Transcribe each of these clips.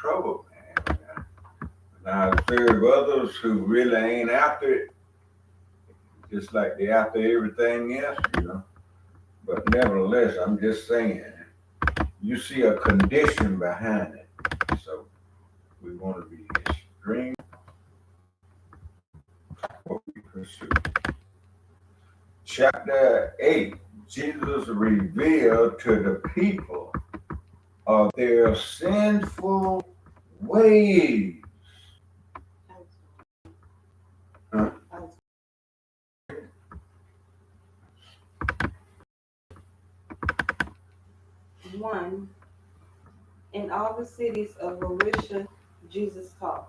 trouble, man. And I observe others who really ain't after it, just like they after everything else, you know. But nevertheless, I'm just saying, you see a condition behind it. So we want to be extreme what we pursue. Chapter 8, Jesus revealed to the people of their sinful ways. Huh? One, in all the cities of Larisha, Jesus taught.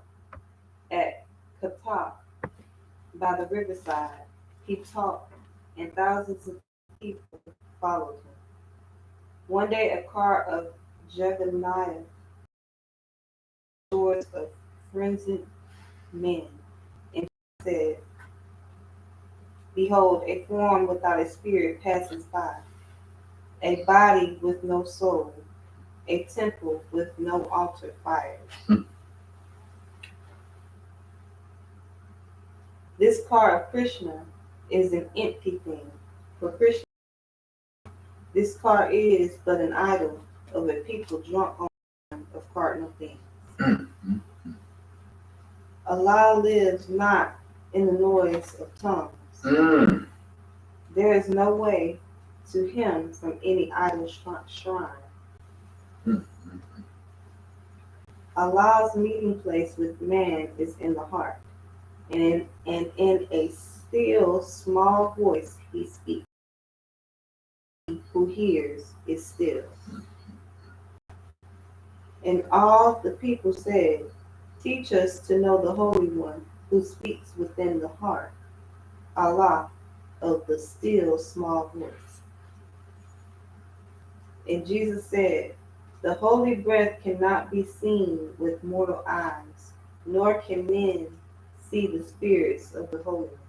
At Katak, by the riverside, he taught, and thousands of people followed him. One day, a car of Jebediah, doors of frenzied men, and said, behold, a form without a spirit passes by, a body with no soul, a temple with no altar fires. This car of Krishna is an empty thing. For Krishna, this car is but an idol of a people drunk on of cardinal things. Allah lives not in the noise of tongues. There is no way to him from any idol shrine. Allah's meeting place with man is in the heart, and in a still small voice he speaks. He who hears is still. And all the people said, teach us to know the Holy One who speaks within the heart, Allah of the still small voice. And Jesus said, the holy breath cannot be seen with mortal eyes, nor can men see the spirits of the Holy One.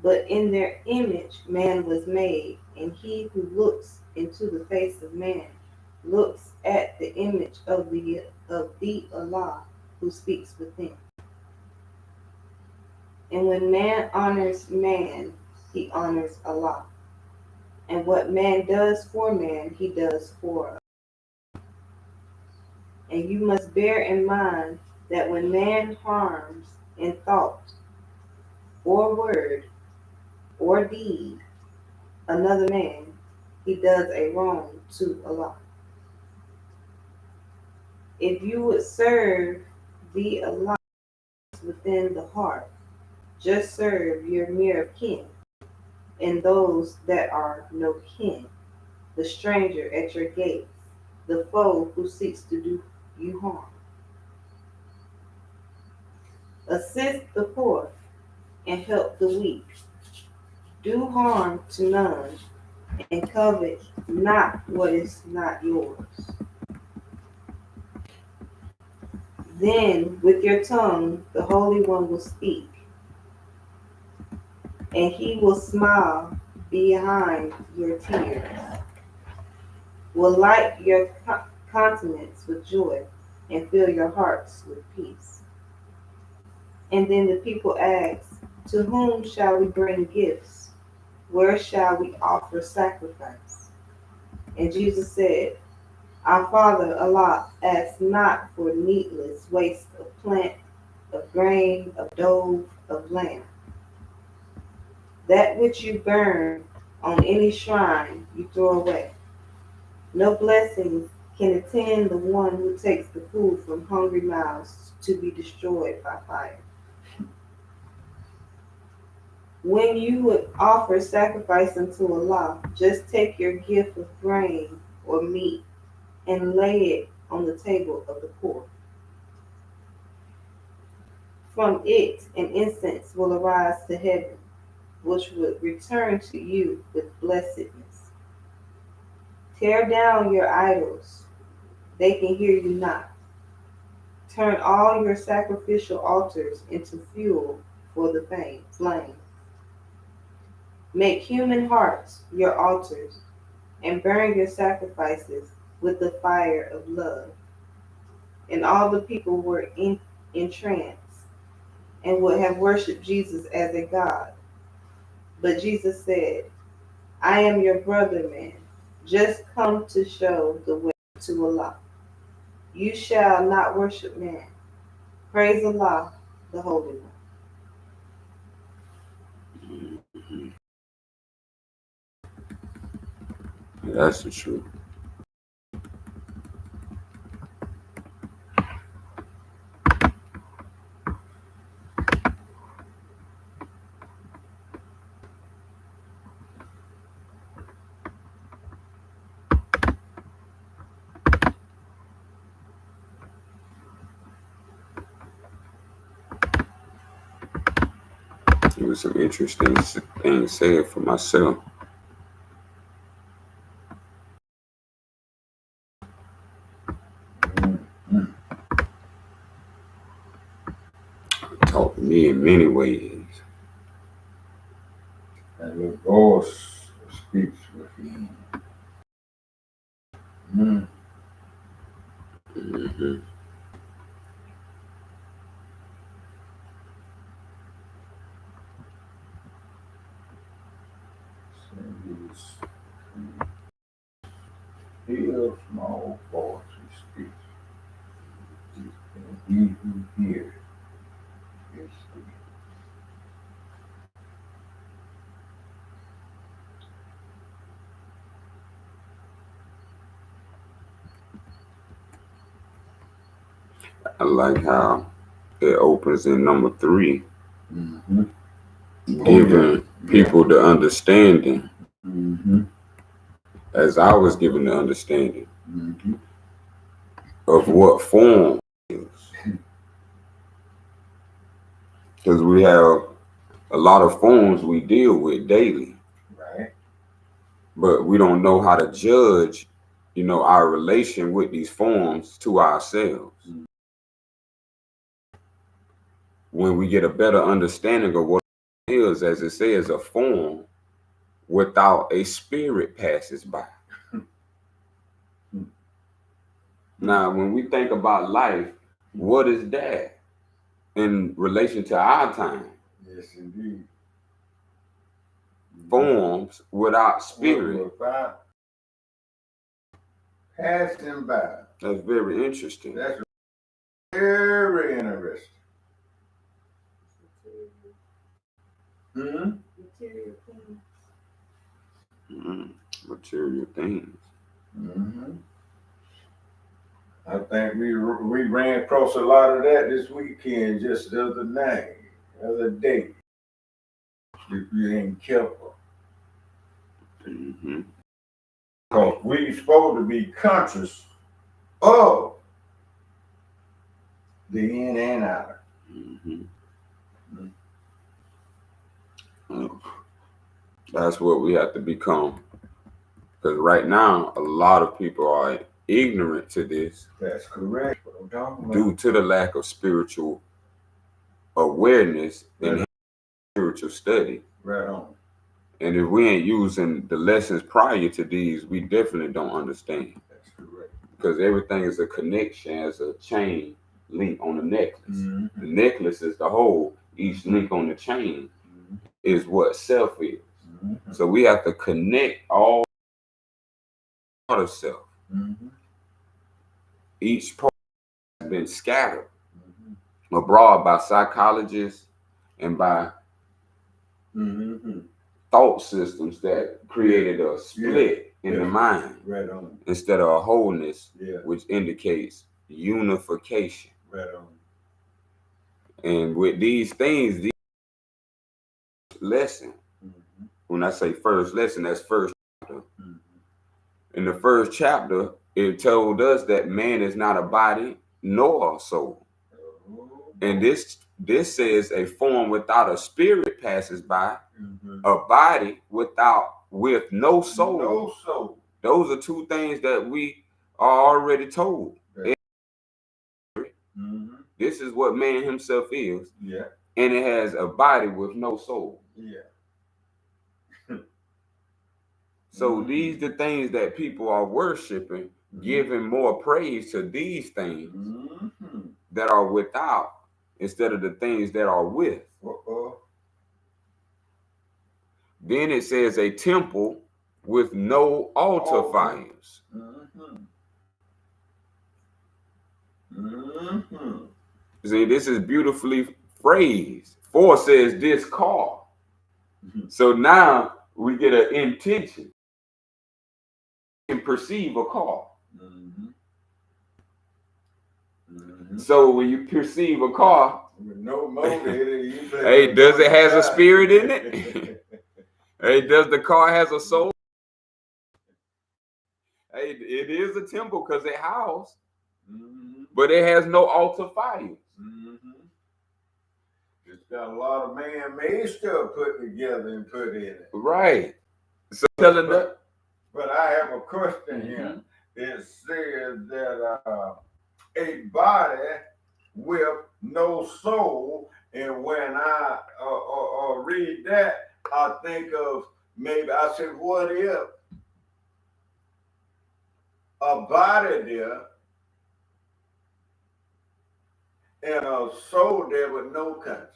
But in their image man was made, and he who looks into the face of man looks at the image of the Allah who speaks within. And when man honors man, he honors Allah. And what man does for man, he does for us. And you must bear in mind that when man harms in thought or word or deed another man, he does a wrong to Allah. If you would serve the Allah within the heart, just serve your near kin and those that are no kin, the stranger at your gates, the foe who seeks to do you harm. Assist the poor and help the weak. Do harm to none and covet not what is not yours. Then with your tongue the Holy One will speak, and he will smile behind your tears, will light your countenance with joy, and fill your hearts with peace. And then the people asked, to whom shall we bring gifts? Where shall we offer sacrifice? And Jesus said, our Father Allah asks not for needless waste of plant, of grain, of dough, of lamb. That which you burn on any shrine you throw away. No blessings can attend the one who takes the food from hungry mouths to be destroyed by fire. When you would offer sacrifice unto Allah, just take your gift of grain or meat and lay it on the table of the poor. From it an incense will arise to heaven, which would return to you with blessedness. Tear down your idols, they can hear you not. Turn all your sacrificial altars into fuel for the flame. Make human hearts your altars, and burn your sacrifices with the fire of love. And all the people were entranced and would have worshipped Jesus as a god. But Jesus said, I am your brother, man, just come to show the way to Allah. You shall not worship man. Praise Allah, the Holy One. Mm-hmm. That's the truth. It was some interesting things said for myself. Mm-hmm. Taught me in many ways. And the voice speaks within. Mm. Mm-hmm. Still small voice he speaks. And he who hears is the I like how it opens in number 3, mm-hmm. giving people the understanding, Mm-hmm. as I was given the understanding Mm-hmm. of what form is. Because we have a lot of forms we deal with daily, Right. but we don't know how to judge, our relation with these forms to ourselves. Mm-hmm. When we get a better understanding of what it is, as it says, a form without a spirit passes by. Now, when we think about life, what is that in relation to our time? Yes, indeed. Forms without spirit. Without passing by. That's very interesting. That's very interesting. Mm-hmm. Material things. Material things. Mm-hmm. I think we ran across a lot of that this weekend, just the other day. If you ain't careful, Mm-hmm. because we supposed to be conscious of the in and out. Mm-hmm. That's what we have to become. Because right now, a lot of people are ignorant to this. That's correct. What I'm talking about. Due to the lack of spiritual awareness and spiritual study. Right on. And if we ain't using the lessons prior to these, we definitely don't understand. That's correct. Because everything is a connection, as a chain link on a necklace. Mm-hmm. The necklace is the whole. Each link on the chain is what self is. Mm-hmm. So we have to connect all part of self. Mm-hmm. Each part has been scattered abroad by psychologists and by thought systems that created a split in the mind, right on, instead of a wholeness, yeah, which indicates unification. Right on. And with these things, these lesson, when I say first lesson, that's first chapter. In the first chapter, it told us that man is not a body nor a soul. And this says a form without a spirit passes by, a body with no soul. No soul. Those are two things that we are already told. Right. This is what man himself is. Yeah. And it has a body with no soul. Yeah. So these the things that people are worshiping, giving more praise to these things that are without instead of the things that are with. Then it says a temple with no altar fires. See, this is beautifully phrased. 4 says this car. So now we get an intention. You can perceive a car. So when you perceive a car, with no motor, hey, does it has a spirit in it? Hey, does the car has a soul? Hey, it is a temple because it housed, but it has no altar fires. It's got a lot of man-made stuff put together and put in it. Right. So telling that. But I have a question here. It says that a body with no soul, and when I read that, I think of maybe I said, what if a body there and a soul there with no conscience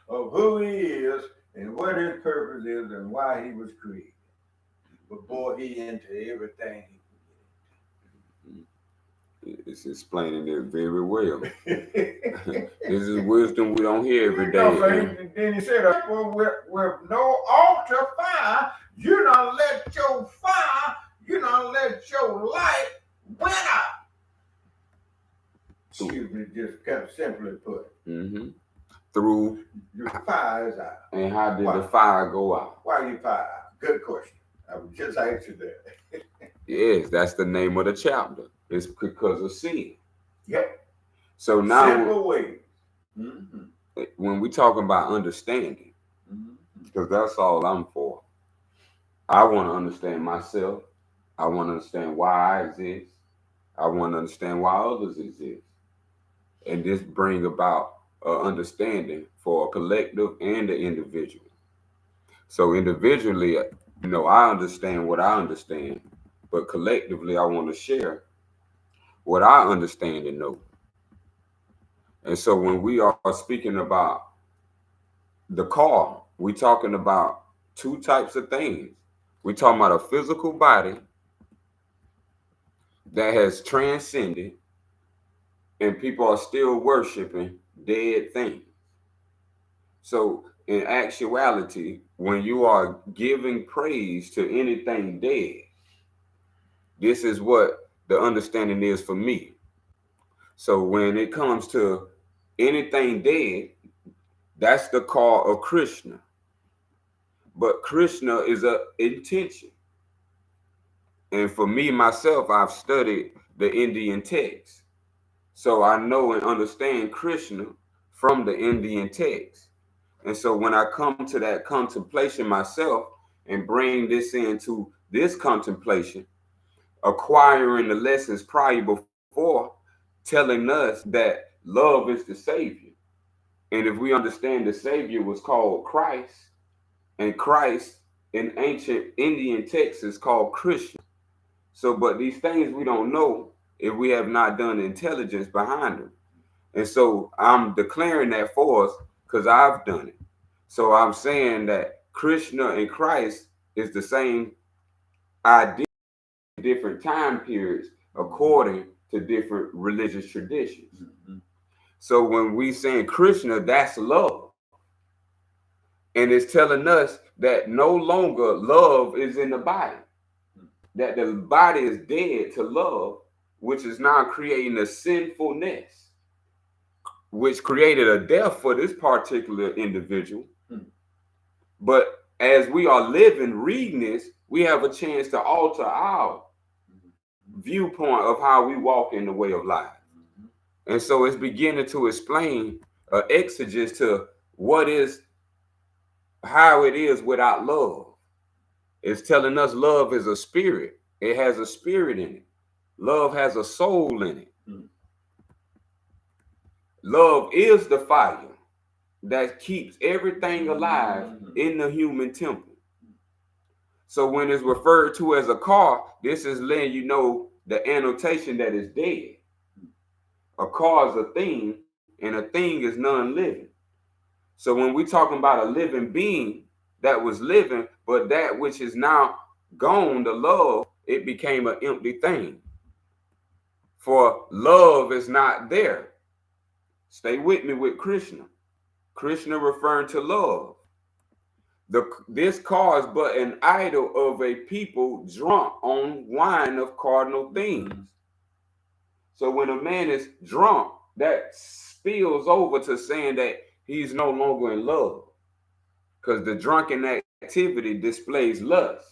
of who he is and what his purpose is and why he was created before he entered everything he It's explaining it very well. This is wisdom we don't hear every day. Then he said, with no altar fire, you don't let your fire, you don't let your light went out. Excuse me, just kind of simply put. Through your fire is out. And how did the fire go out? Why you fire out? Good question. I would just answer that. Yes, that's the name of the chapter. It's because of sin. Yep. So now, simple ways. When we talking about understanding, because that's all I'm for. I want to understand myself. I want to understand why I exist. I want to understand why others exist. And this bring about understanding for a collective and the individual. So individually, I understand what I understand, but collectively, I want to share what I understand and know. And so when we are speaking about the car, we're talking about two types of things. We're talking about a physical body that has transcended and people are still worshiping dead things. So in actuality, when you are giving praise to anything dead, this is what the understanding is for me. So when it comes to anything dead, that's the call of Krishna. But Krishna is an intention. And for me, myself, I've studied the Indian text. So I know and understand Krishna from the Indian text. And so when I come to that contemplation myself and bring this into this contemplation, acquiring the lessons prior before, telling us that love is the Savior. And if we understand the Savior was called Christ, and Christ in ancient Indian texts is called Krishna. So, but these things we don't know if we have not done the intelligence behind them. And so I'm declaring that for us because I've done it. So I'm saying that Krishna and Christ is the same idea in different time periods according to different religious traditions. So when we saying Krishna, that's love. And it's telling us that no longer love is in the body, that the body is dead to love, which is now creating a sinfulness, which created a death for this particular individual. But as we are living, reading this, we have a chance to alter our viewpoint of how we walk in the way of life. And so it's beginning to explain exegesis to how it is without love. It's telling us love is a spirit. It has a spirit in it. Love has a soul in it. Love is the fire that keeps everything alive in the human temple. So when it's referred to as a car, this is letting you know the annotation that is dead. A car is a thing, and a thing is non-living. So when we're talking about a living being that was living, but that which is now gone, the love, it became an empty thing. For love is not there. Stay with me with Krishna. Krishna referring to love. This car is but an idol of a people drunk on wine of cardinal things. So when a man is drunk, that spills over to saying that he's no longer in love. Because the drunken activity displays lust.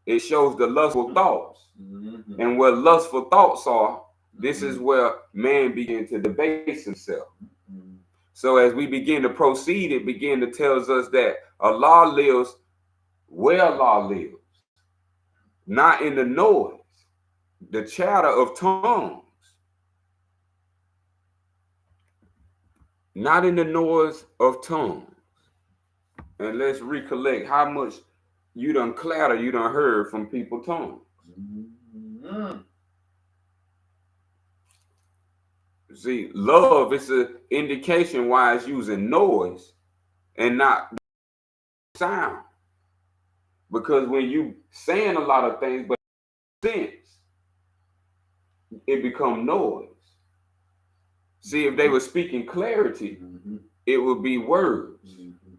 It shows the lustful thoughts. Mm-hmm. And where lustful thoughts are, this is where man begins to debase himself. Mm-hmm. So as we begin to proceed, it begin to tells us that Allah lives where Allah lives, not in the noise, the chatter of tongues, not in the noise of tongues. And let's recollect how much you done clatter, you done heard from people's tongues. Mm-hmm. See, love is an indication why it's using noise and not sound. Because when you saying a lot of things, but sense, it become noise. See, if they were speaking clarity, it would be words. Mm-hmm.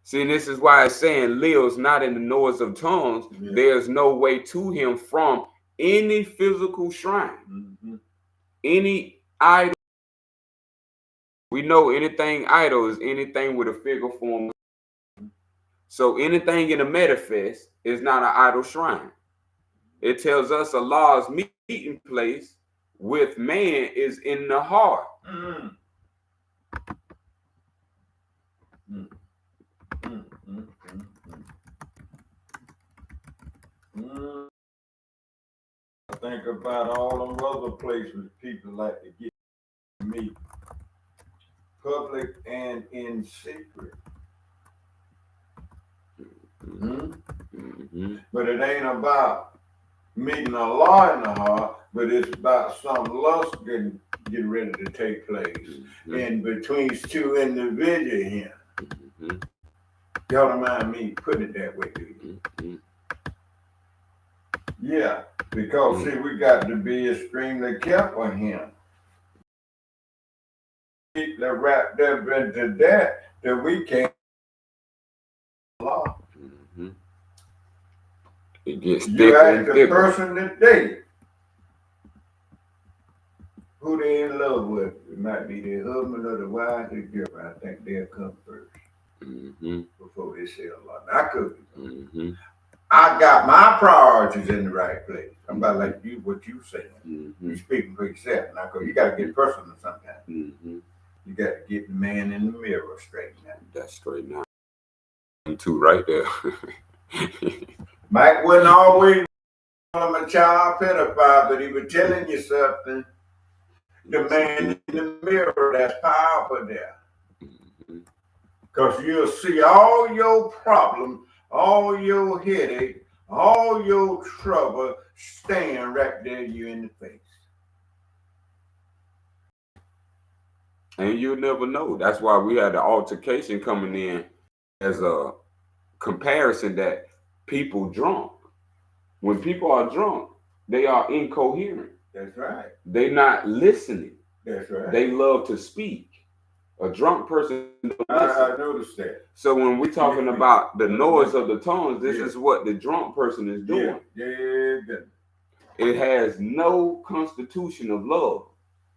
See, this is why it's saying lives not in the noise of tongues. Yeah. There's no way to him from any physical shrine, Mm-hmm. any idol. We know anything idol is anything with a figure form. So anything in the manifest is not an idol shrine. It tells us Allah's meeting place with man is in the heart. Mm. Mm. Mm. Mm. Mm. Mm. I think about all them other places people like to get to meet, public and in secret. Mm. Mm-hmm. But it ain't about meeting Allah in the heart, but it's about some lust getting ready to take place in between two individuals here. Mm-hmm. Y'all don't mind me putting it that way, do you? Mm-hmm. Yeah, because see, we got to be extremely careful here. People are wrapped up into that we can't Allah. Mm-hmm. It gets You thicker ask and the thicker. person today who they in love with. It might be their husband or the wife, or girlfriend. I think they'll come first Mm-hmm. before they say Allah. Now, I could. Mm-hmm. I got my priorities in the right place. I'm about like you, what you saying. Mm-hmm. You speaking for yourself. Now, cause you got to get personal sometimes. Mm-hmm. You got to get the man in the mirror straight now. That's straight now. And two right there. Mike wasn't always a child pedophile, but he was telling you something. The man in the mirror, that's powerful there. Because you'll see all your problems, all your headache, all your trouble staring right there you in the face. And you'll never know. That's why we had the altercation coming in as a comparison that people drunk. When people are drunk, they are incoherent. That's right. They're not listening. That's right. They love to speak. A drunk person don't listen. I noticed that. So when we're talking about the noise of the tongues, this is what the drunk person is doing. Yeah. It has no constitution of love,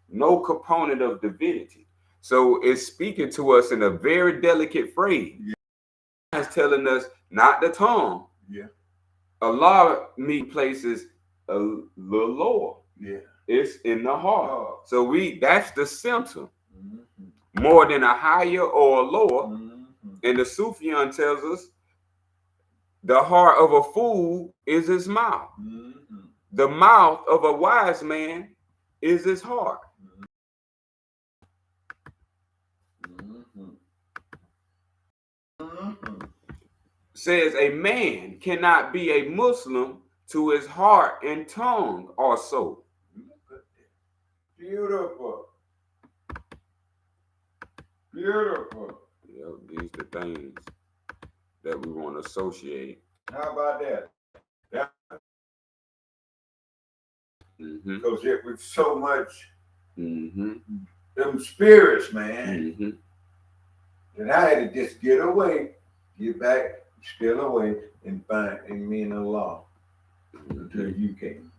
no component of divinity. So it's speaking to us in a very delicate phrase. Yeah. It's telling us not the tongue. Yeah. Allah meet places a little lower. Yeah. It's in the heart. Oh. So that's the center. Mm-hmm. More than a higher or a lower. Mm-hmm. And the Sufian tells us the heart of a fool is his mouth. Mm-hmm. The mouth of a wise man is his heart. Mm-hmm. Mm-hmm. Says a man cannot be a Muslim to his heart and tongue also. Beautiful. Beautiful. These are the things that we want to associate. How about that? Mm-hmm. Because it was so much Mm-hmm. them spirits, man, Mm-hmm. that I had to just get away, get back, steal away, and find in me and the law until you came.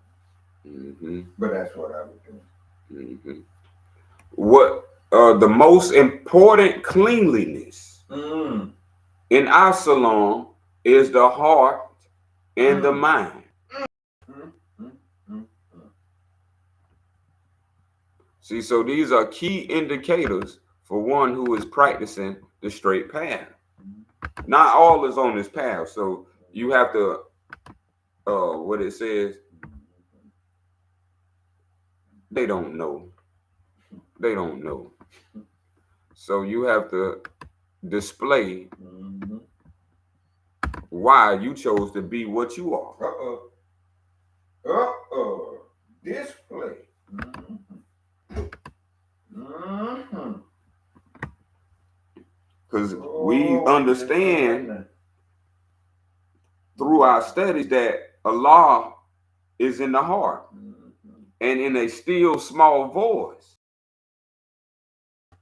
Mm-hmm. But that's what I was doing. Mm-hmm. What the most important cleanliness in our salon is the heart and the mind. See, so these are key indicators for one who is practicing the straight path. Not all is on this path, so you have to, what it says, they don't know. They don't know. So you have to display why you chose to be what you are. Display. Because we understand through our studies that Allah is in the heart and in a still small voice.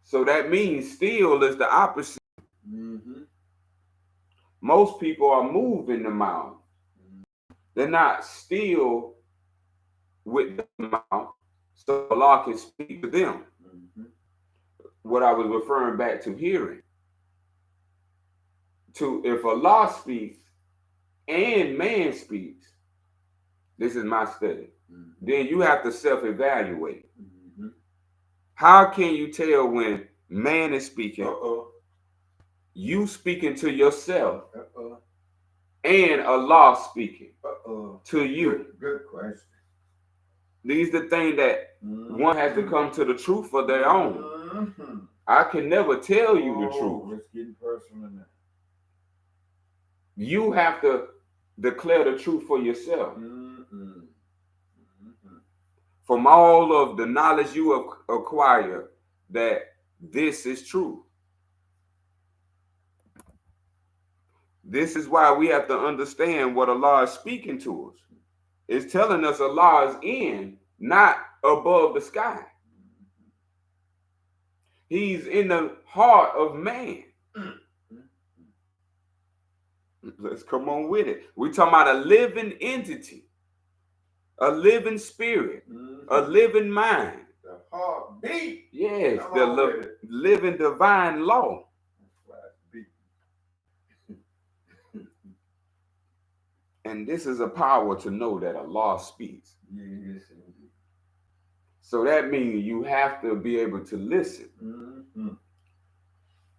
So that means still is the opposite. Most people are moving the mouth. They're not still with the mouth, so Allah can speak to them. What I was referring back to hearing. To if Allah speaks and man speaks, this is my study, then you have to self-evaluate. How can you tell when man is speaking, you speaking to yourself, and Allah speaking to you? Good question. These are the things that one has to come to the truth for their own. I can never tell you the truth. Let's get personal now. You have to declare the truth for yourself. From all of the knowledge you have acquired, that this is true. This is why we have to understand what Allah is speaking to us. It's telling us Allah is in, not above the sky. He's in the heart of man. Let's come on with it. We're talking about a living entity, a living spirit, a living mind. The heartbeat. Yes, the living divine law. And this is a power to know that Allah speaks. Yes, so that means you have to be able to listen.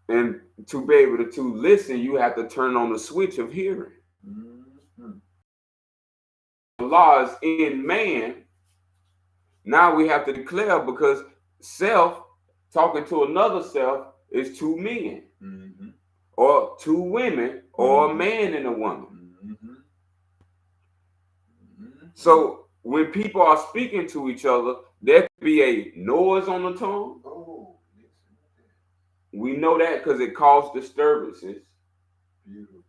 And to be able to listen, you have to turn on the switch of hearing. Allah is in man. Now we have to declare, because self talking to another self is two men, or two women, or a man and a woman. So when people are speaking to each other, there could be a noise on the tongue. We know that because it causes disturbances. Beautiful.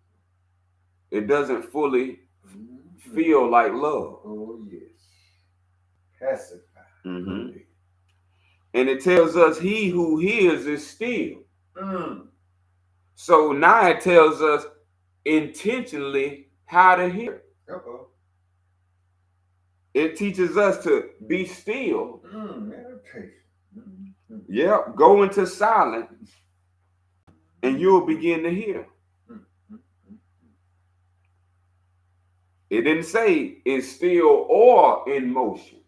It doesn't fully feel like love. Oh, yes. Pacify. And it tells us he who hears is still. So now it tells us intentionally how to hear. It teaches us to be still. Meditation. Yep, go into silence and you'll begin to hear. It didn't say it's still or in motion.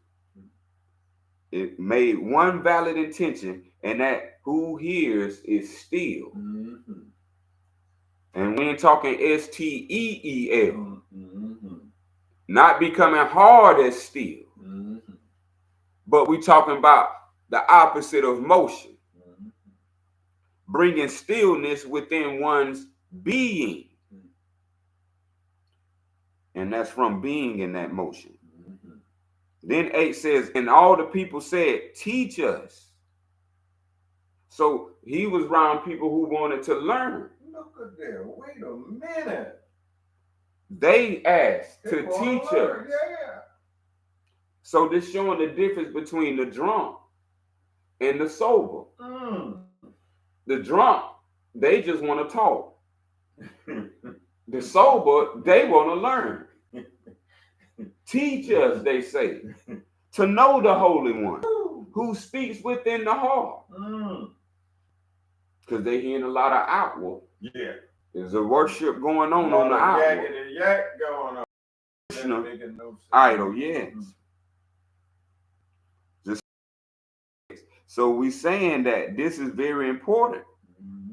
It made one valid intention, and that who hears is still. And we ain't talking STEEL. Not becoming hard as steel. But we talking about the opposite of motion. Bringing stillness within one's being. And that's from being in that motion. Mm-hmm. Then 8 says, and all the people said, teach us. So he was around people who wanted to learn. Look at that. Wait a minute. They asked They to wanna teach learn, us. Yeah. So this showing the difference between the drunk and the sober. Mm. The drunk, they just want to talk. The sober, they want to learn. Teach us, they say, to know the Holy One who speaks within the heart. Because they hearing a lot of outward. Yeah. There's a worship going on the Yak outward. and yak going on. Krishna, Making no sense. idol, yes. Just so we saying that this is very important. Mm-hmm.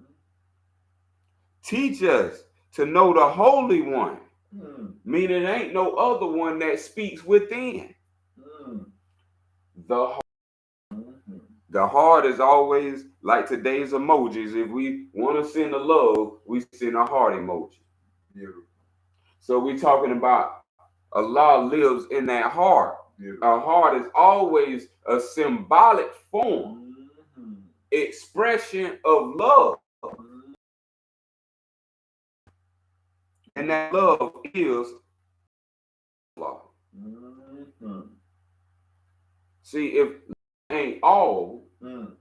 Teach us to know the Holy One. Mm. Meaning there ain't no other one that speaks within. Mm. The heart. Mm-hmm. The heart is always like today's emojis. If we want to send a love, we send a heart emoji. Beautiful. So we're talking about Allah lives in that heart. Beautiful. A heart is always a symbolic form, Mm-hmm. expression of love. And that love is Allah. Mm-hmm. See, if ain't all, Mm.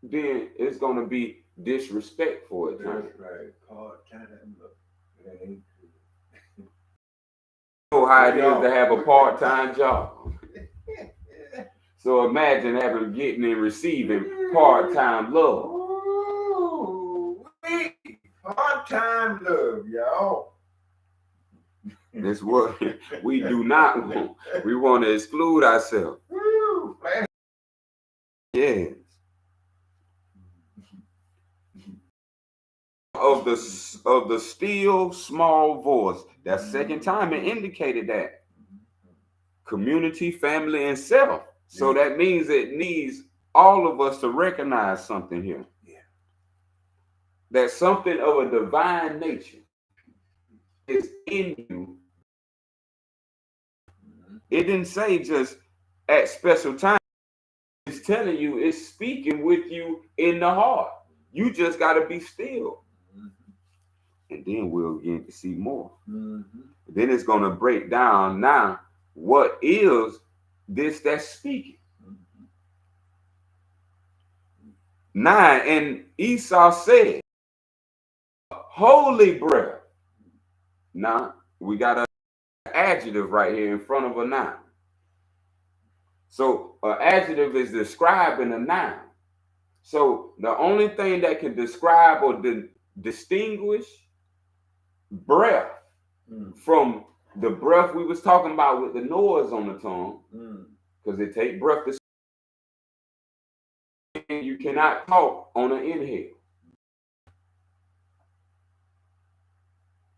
then it's going to be disrespectful at times. That's right. Part-time look. It ain't good. You know how it is to have a part-time job. So imagine getting and receiving part-time love. Ooh, part-time love, y'all. That's what we do not want. We want to exclude ourselves. Woo, Yes. Of the still small voice. That second time it indicated that. Community, family, and self. So that means it needs all of us to recognize something here. Yeah. That something of a divine nature is in you. It didn't say just at special times. It's telling you, it's speaking with you in the heart. You just got to be still. And then we'll begin to see more. Mm-hmm. Then it's going to break down now what is this that's speaking. 9, and Esau said, holy breath. Now, we got an adjective right here in front of a noun. So, an adjective is describing a noun. So, the only thing that can describe or distinguish breath from the breath we was talking about with the noise on the tongue, because it take breath to speak. You cannot talk on an inhale.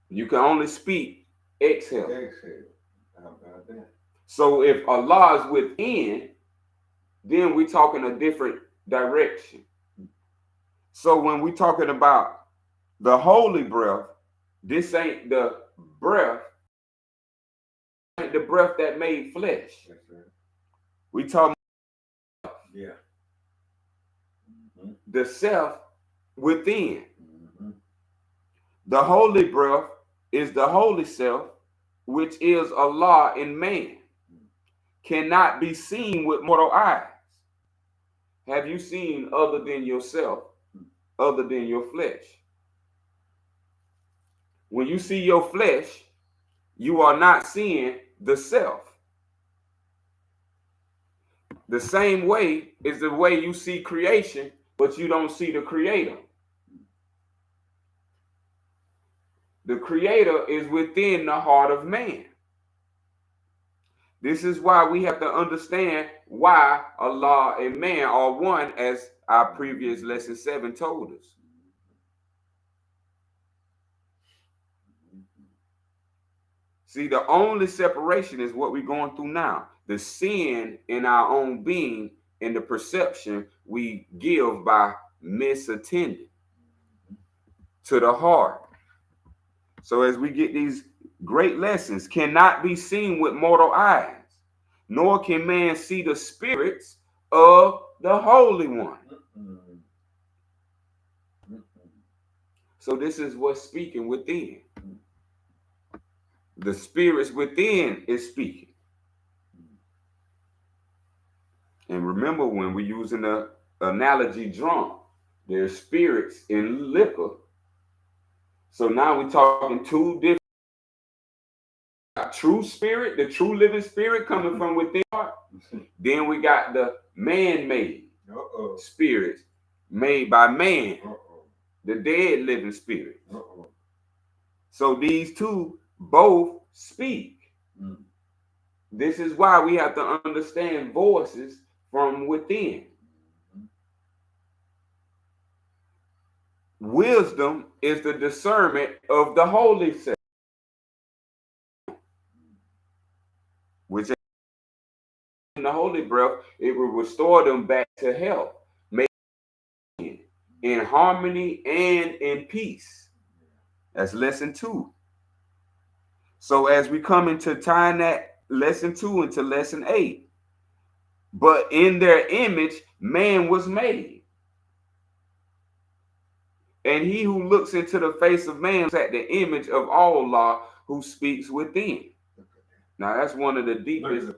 You can only speak exhale. Exhale. How about that? So if Allah is within, then we're talking a different direction. So when we're talking about the holy breath, this ain't the breath, ain't the breath that made flesh. That's right. We talking Yeah. the self within. Mm-hmm. The holy breath is the holy self, which is Allah in man. Cannot be seen with mortal eyes. Have you seen other than yourself, other than your flesh? When you see your flesh, you are not seeing the self. The same way is the way you see creation, but you don't see the creator. The creator is within the heart of man. This is why we have to understand why Allah and man are one, as our previous lesson 7 told us. See, the only separation is what we're going through now. The sin in our own being and the perception we give by misattending to the heart. So as we get these great lessons, cannot be seen with mortal eyes, nor can man see the spirits of the Holy One. So this is what's speaking within. The spirits within is speaking. And remember, when we're using the analogy drunk, there's spirits in liquor. So now we're talking two different true spirit, the true living spirit coming from within. Then we got the man-made spirits made by man, the dead living spirit. So these two both speak. This is why we have to understand voices from within. Wisdom is the discernment of the Holy Self, which in the Holy Breath, it will restore them back to health, make in harmony and in peace. That's lesson 2. So as we come into tying that lesson 2 into lesson 8, but in their image, man was made. And he who looks into the face of man is at the image of Allah who speaks within. Now that's one of the deepest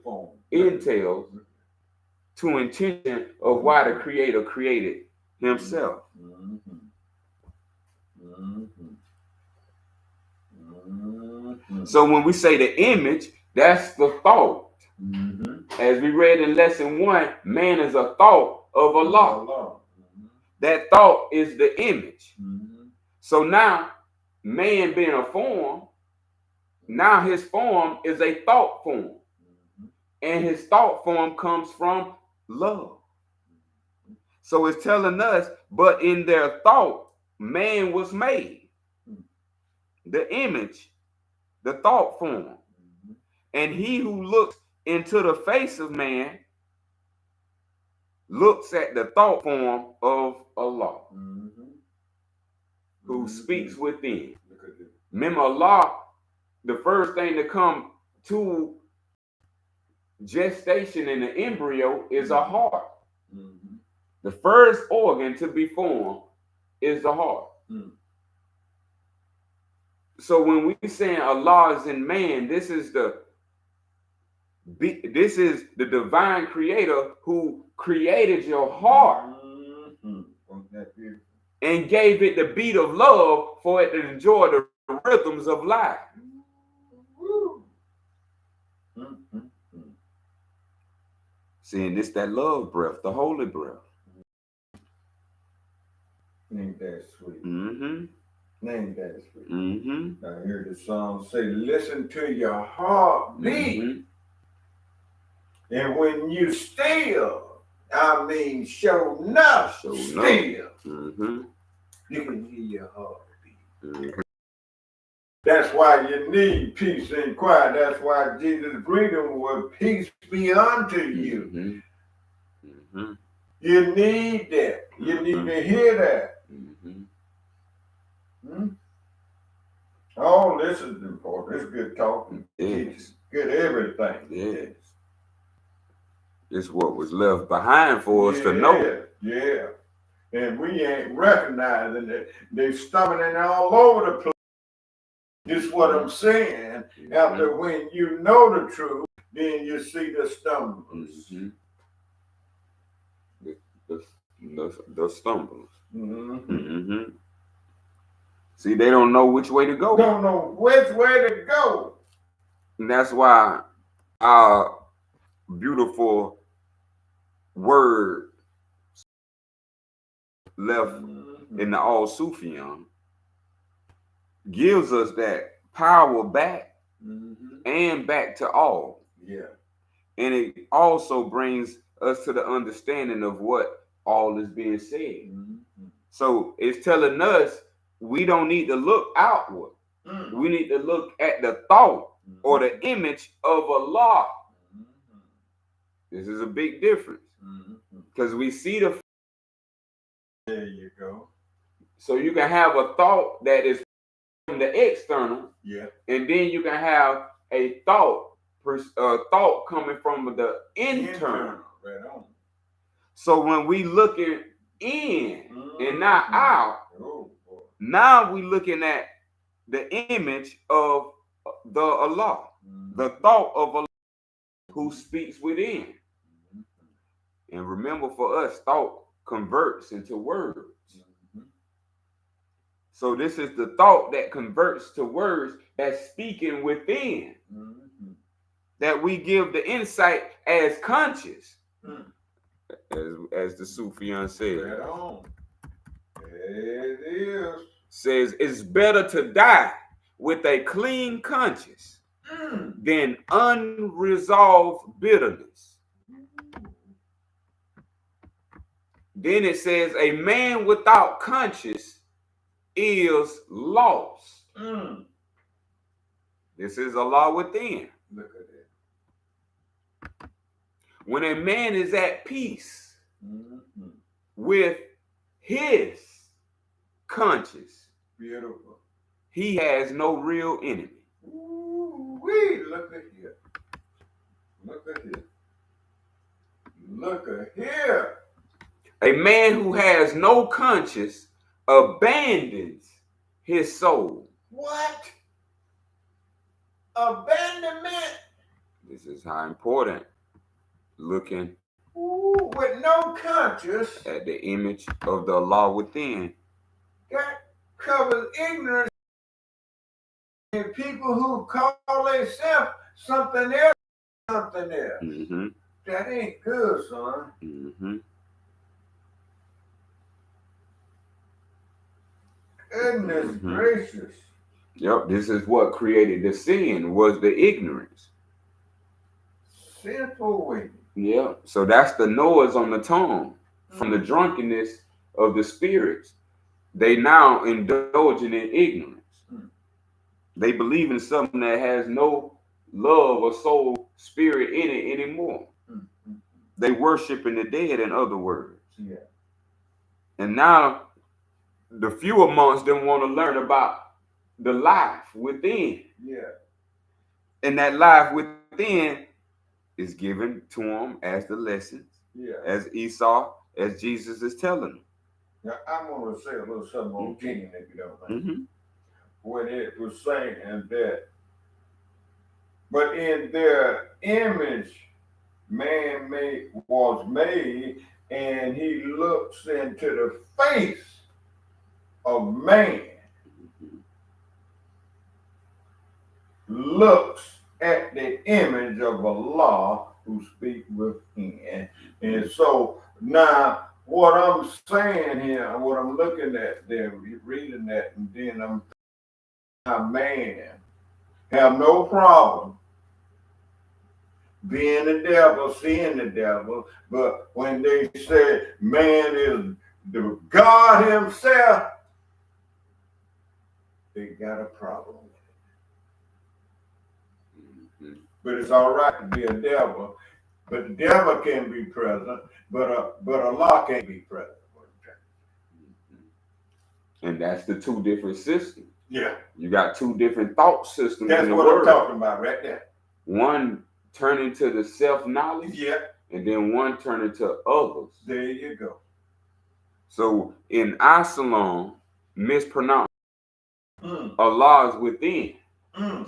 intel to intention of why the Creator created himself. So when we say the image, that's the thought. As we read in lesson 1, man is a thought of Allah. That thought is the image. So now, man being a form, now his form is a thought form. And his thought form comes from love. So it's telling us, but in their thought, man was made. The image, the thought form. And he who looks into the face of man looks at the thought form of Allah, who speaks within. Remember, Allah, the first thing to come to gestation in the embryo is a heart. The first organ to be formed is the heart. So when we saying Allah is in man, this is the divine creator who created your heart and gave it the beat of love for it to enjoy the rhythms of life. Seeing this, that love breath, the holy breath. Ain't that sweet? Ain't that sweet? I hear the song say, listen to your heart beat. And when you still, I mean, show enough, still, you can hear your heart beat. That's why you need peace and quiet. That's why Jesus greeted with peace be unto you. You need that. You need to hear that. Oh, this is important. It's good talking. It's good everything. Yes. It's what was left behind for us to know. Yeah. And we ain't recognizing it. They're stumbling all over the place. This is what I'm saying. After when you know the truth, then you see the stumbles. The stumbles. See, they don't know which way to go. Don't know which way to go. And that's why our beautiful word left in the all Sufian gives us that power back and back to all. And it also brings us to the understanding of what all is being said. So it's telling us we don't need to look outward. We need to look at the thought or the image of Allah. This is a big difference. Because we see the... There you go. So you can have a thought that is the external, Yeah. and then you can have a thought coming from the internal. Right on. So when we looking in and not out, Oh, boy. now we looking at the image of the Allah, the thought of Allah who speaks within. And remember, for us, thought converts into words. So this is the thought that converts to words that's speaking within. That we give the insight as conscious. As the Sufian said. Right on. It is. Says it's better to die with a clean conscience than unresolved bitterness. Then it says a man without conscience is lost. This is Allah within. Look at that. When a man is at peace with his conscience, Beautiful. he has no real enemy. Ooh-wee, look at here. Look at here. Look at here. A man who has no conscience abandons his soul. What? Abandonment? This is how important looking With no conscience. at the image of the Allah within. That covers ignorance and people who call themselves something else. That ain't good, son. Goodness gracious. Yep, this is what created the sin, was the ignorance. Sinful way. Yeah, so that's the noise on the tongue from the drunkenness of the spirits. They now indulging in ignorance. They believe in something that has no love or soul spirit in it anymore. They worshiping the dead, in other words. Yeah. And now the few amongst them want to learn about the life within. Yeah. And that life within is given to them as the lessons, as Esau, as Jesus is telling them. Now, I want to say a little something on 10, if you don't mind. When it was saying that, but in their image, man was made, and he looks into the face of man, looks at the image of Allah who speak within. And so now what I'm saying here, what I'm looking at there, reading that, and then I'm a man have no problem being the devil, seeing the devil, but when they say man is the God himself, they got a problem with it. But it's all right to be a devil, but the devil can be present, but Allah can't be present. And that's the two different systems. Yeah. You got two different thought systems. That's in the what world. I'm talking about right there. One turning to the self-knowledge, and then one turning to others. There you go. So in Islam, mispronounced, Allah is within.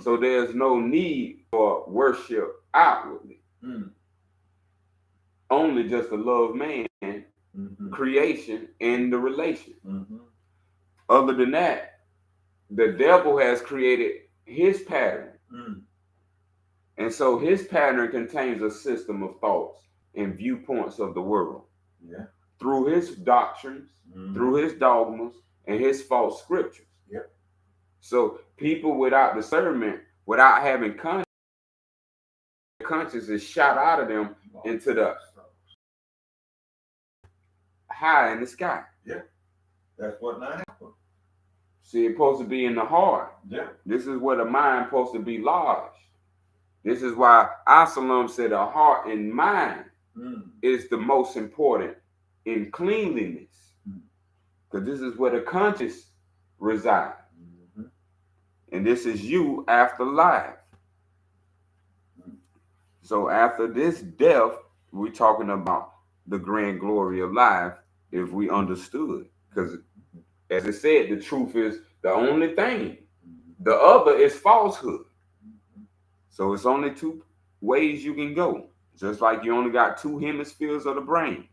So there's no need for worship outwardly. Only just to love man, creation, and the relation. Other than that, the devil has created his pattern. And so his pattern contains a system of thoughts and viewpoints of the world. Through his doctrines, through his dogmas, and his false scriptures. So people without discernment, without having conscience is shot out of them into the high in the sky. That's what not happened. See, it's supposed to be in the heart. This is where the mind supposed to be lodged. This is why Islam said the heart and mind is the most important in cleanliness. Because this is where the conscience resides. And this is you after life. So after this death, we're talking about the grand glory of life if we understood. Because as it said, the truth is the only thing. The other is falsehood. So it's only two ways you can go. Just like you only got two hemispheres of the brain.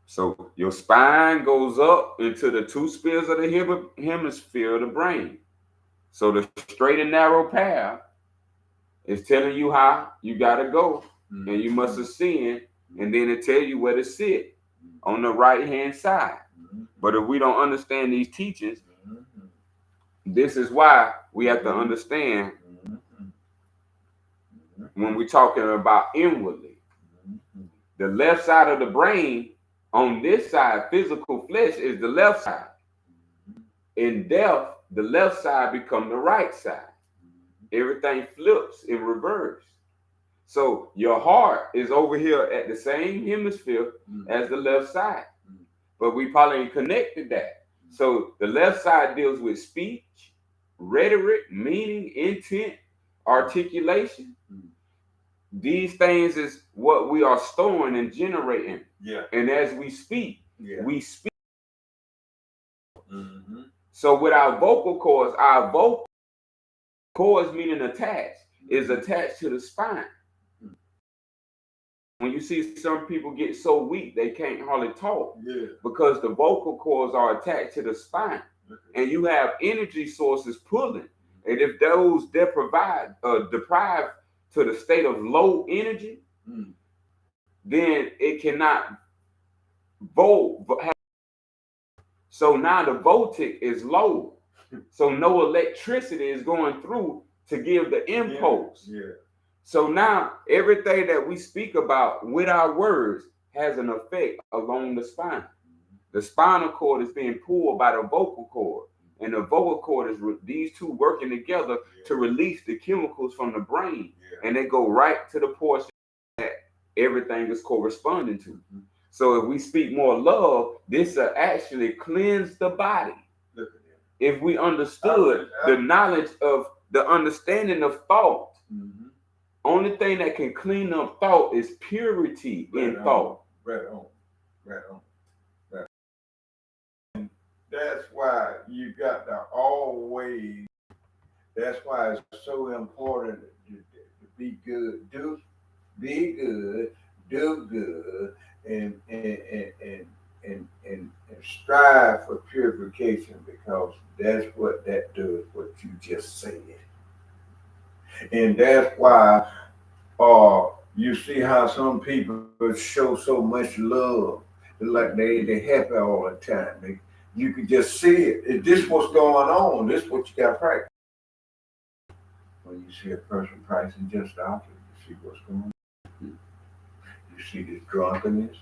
So your spine goes up into the two spheres of the hemisphere of the brain. So the straight and narrow path is telling you how you got to go. And you must ascend. And then it tell you where to sit on the right-hand side. But if we don't understand these teachings, this is why we have to understand when we're talking about inwardly. The left side of the brain on this side, physical flesh, is the left side. In death, the left side becomes the right side. Everything flips in reverse. So your heart is over here at the same hemisphere as the left side. But we probably ain't connected that. So the left side deals with speech, rhetoric, meaning, intent, articulation. These things is what we are storing and generating. Yeah. And as we speak, we speak. So with our vocal cords meaning attached, is attached to the spine. When you see some people get so weak they can't hardly talk, because the vocal cords are attached to the spine, and you have energy sources pulling. And if those deprived to the state of low energy, then it cannot volt. So now the voltage is low, so no electricity is going through to give the impulse. So now everything that we speak about with our words has an effect along the spine. The spinal cord is being pulled by the vocal cord, and the vocal cord is these two working together to release the chemicals from the brain, and they go right to the portion that everything is corresponding to. So if we speak more love, this will actually cleanse the body. If we understood the knowledge of the understanding of thought, only thing that can clean up thought is purity in thought. Right on. That's why you got to always, that's why it's so important to be good, do good, and strive for purification, because that's what that does, what you just said. And that's why you see how some people show so much love, like they happy all the time. You can just see it. Is this what's going on? This is what you got to practice. When you see a person practicing just the opposite, you see what's going on. You see this drunkenness,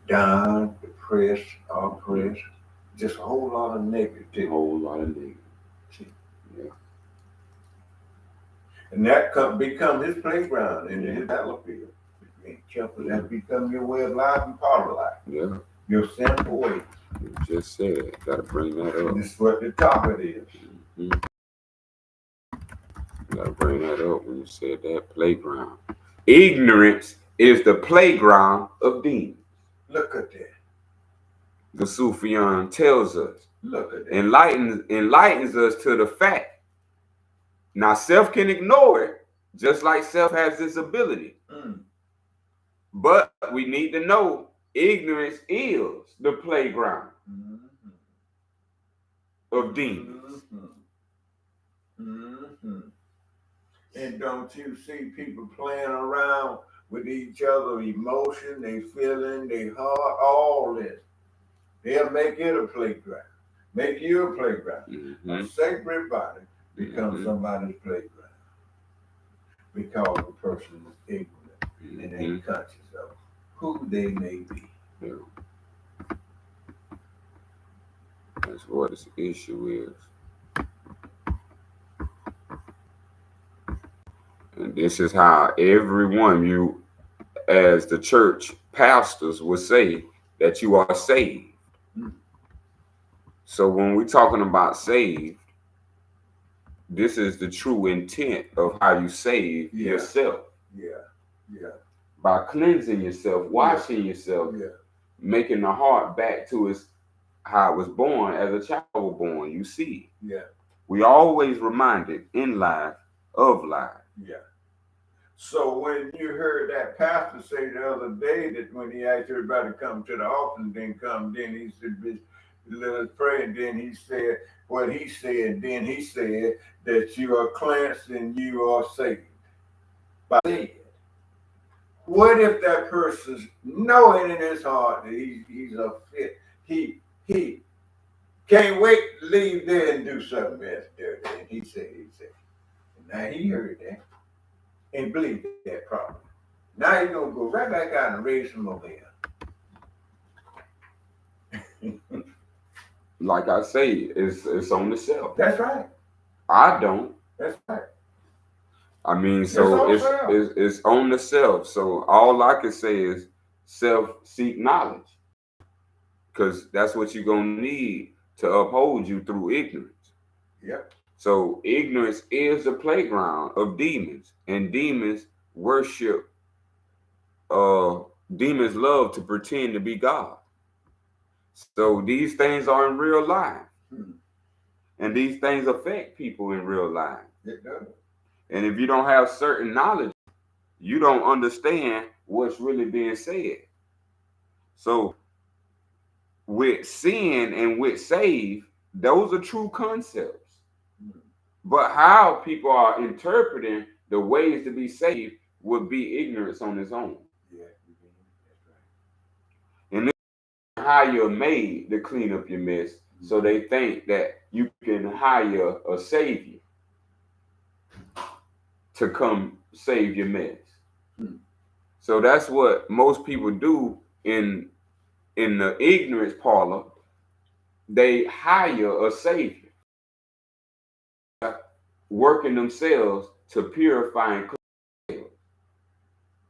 down, depressed, oppressed, just a whole lot of negativity. See? Yeah. And that become his playground and his battlefield. You ain't careful, that become your way of life and part of life. Yeah. Your simple ways. You just said, gotta bring that up. This is what the topic is. You gotta bring that up when you said that playground. Ignorance is the playground of demons. Look at that. The Sufian tells us. Look at that. Enlightens us to the fact. Now, self can ignore it, just like self has this ability. But we need to know ignorance is the playground of demons. And don't you see people playing around with each other, emotion, they feeling, they heart, all this. They'll make it a playground. Make you a playground. A sacred body becomes somebody's playground. Because the person is ignorant and ain't conscious of who they may be. Yeah. That's what this issue is. And this is how everyone, you as the church pastors would say that you are saved. So when we're talking about saved, this is the true intent of how you save yourself. Yeah. By cleansing yourself, washing yourself, making the heart back to its how it was born as a child was born. You see. Yeah. We always reminded in life of life. Yeah. So when you heard that pastor say the other day that when he asked everybody to come to the altar and then come, then he said, let us pray, and then he said what he said, then he said that you are cleansed and you are saved. By it. What if that person's knowing in his heart that he's a fit? He can't wait to leave there and do something else dirty. And he said, and now he heard that and believed that properly. Now he's gonna go right back out and raise some over here. Like I say, it's on the self. That's right. I don't. That's right. I mean, so it's on the self. So all I can say is seek knowledge, because that's what you're gonna need to uphold you through ignorance. Yep. So ignorance is the playground of demons, and demons worship. Demons love to pretend to be God. So these things are in real life, and these things affect people in real life. It does. And if you don't have certain knowledge, you don't understand what's really being said. So with sin and with save, those are true concepts. But how people are interpreting the ways to be saved would be ignorance on its own. Yeah, that's right. And this is how you're made to clean up your mess. So they think that you can hire a savior to come save your mess. So that's what most people do in the ignorance parlor. They hire a savior, working themselves to purify and cleanse.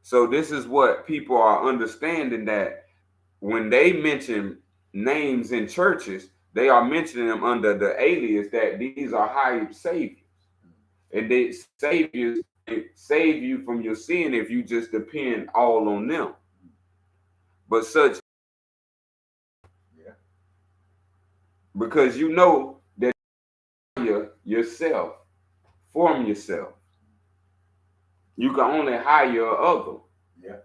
So this is what people are understanding, that when they mention names in churches, they are mentioning them under the alias that these are hired saviors. And they saviors save you from your sin if you just depend all on them. But such, because you know that yourself from yourself. You can only hire other. Yeah.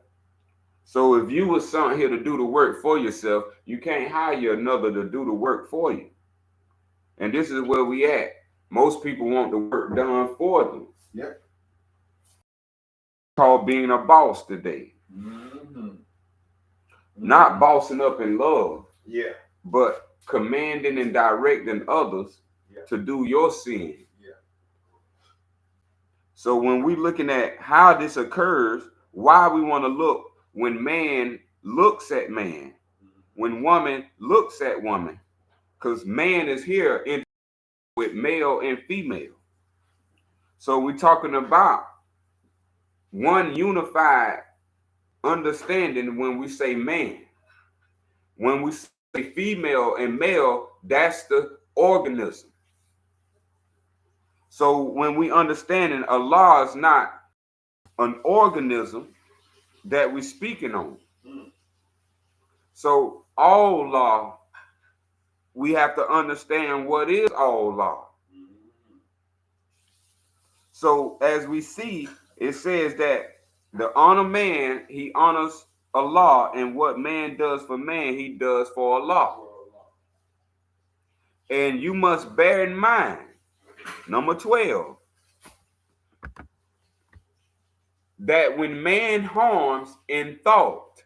So if you were sent here to do the work for yourself, you can't hire another to do the work for you. And this is where we at. Most people want the work done for them. Yep. Called being a boss today. Not bossing up in love. Yeah. But commanding and directing others to do your sin. Yeah. So when we're looking at how this occurs, why we want to look when man looks at man, when woman looks at woman, because man is here in with male and female. So we're talking about one unified understanding when we say man. When we say female and male, that's the organism. So when we understanding Allah is not an organism that we're speaking on. So all law, we have to understand what is all law. So as we see, it says that the honor man, he honors Allah, and what man does for man, he does for Allah. And you must bear in mind, number 12, that when man harms in thought,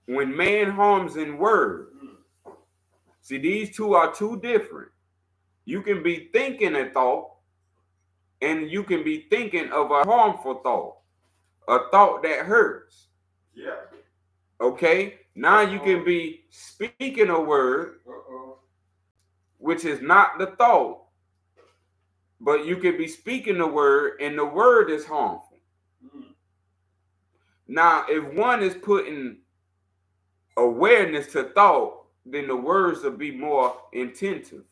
when man harms in word, see, these two are two different. You can be thinking a thought, and you can be thinking of a harmful thought, a thought that hurts. Yeah. Okay? Now you can be speaking a word, which is not the thought, but you can be speaking the word, and the word is harmful. Now, if one is putting awareness to thought, then the words will be more intensive.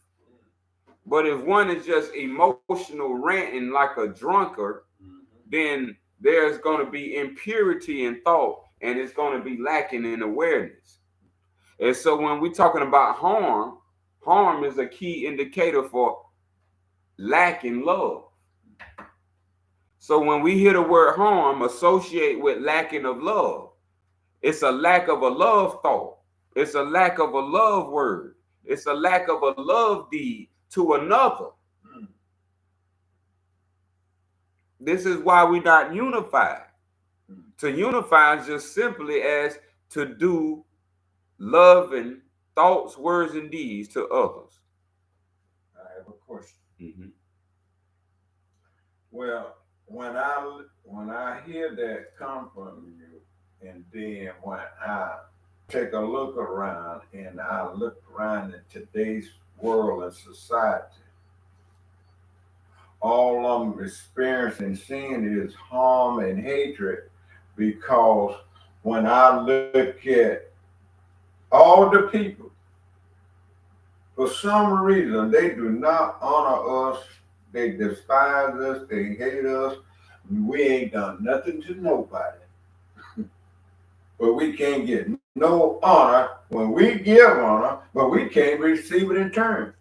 But if one is just emotional ranting like a drunkard, then there's going to be impurity in thought, and it's going to be lacking in awareness. And so when we're talking about harm is a key indicator for lacking love. So when we hear the word harm associate with lacking of love, it's a lack of a love thought. It's a lack of a love word. It's a lack of a love deed to another. This is why we're not unified. To unify is just simply as to do loving thoughts, words, and deeds to others. I have a question. Mm-hmm. Well, when I hear that come from you, and then when I take a look around and I look around in today's world and society, all I'm experiencing, seeing is harm and hatred, because when I look at all the people, for some reason, they do not honor us. They despise us. They hate us. We ain't done nothing to nobody. But we can't get no honor when we give honor, but we can't receive it in turn.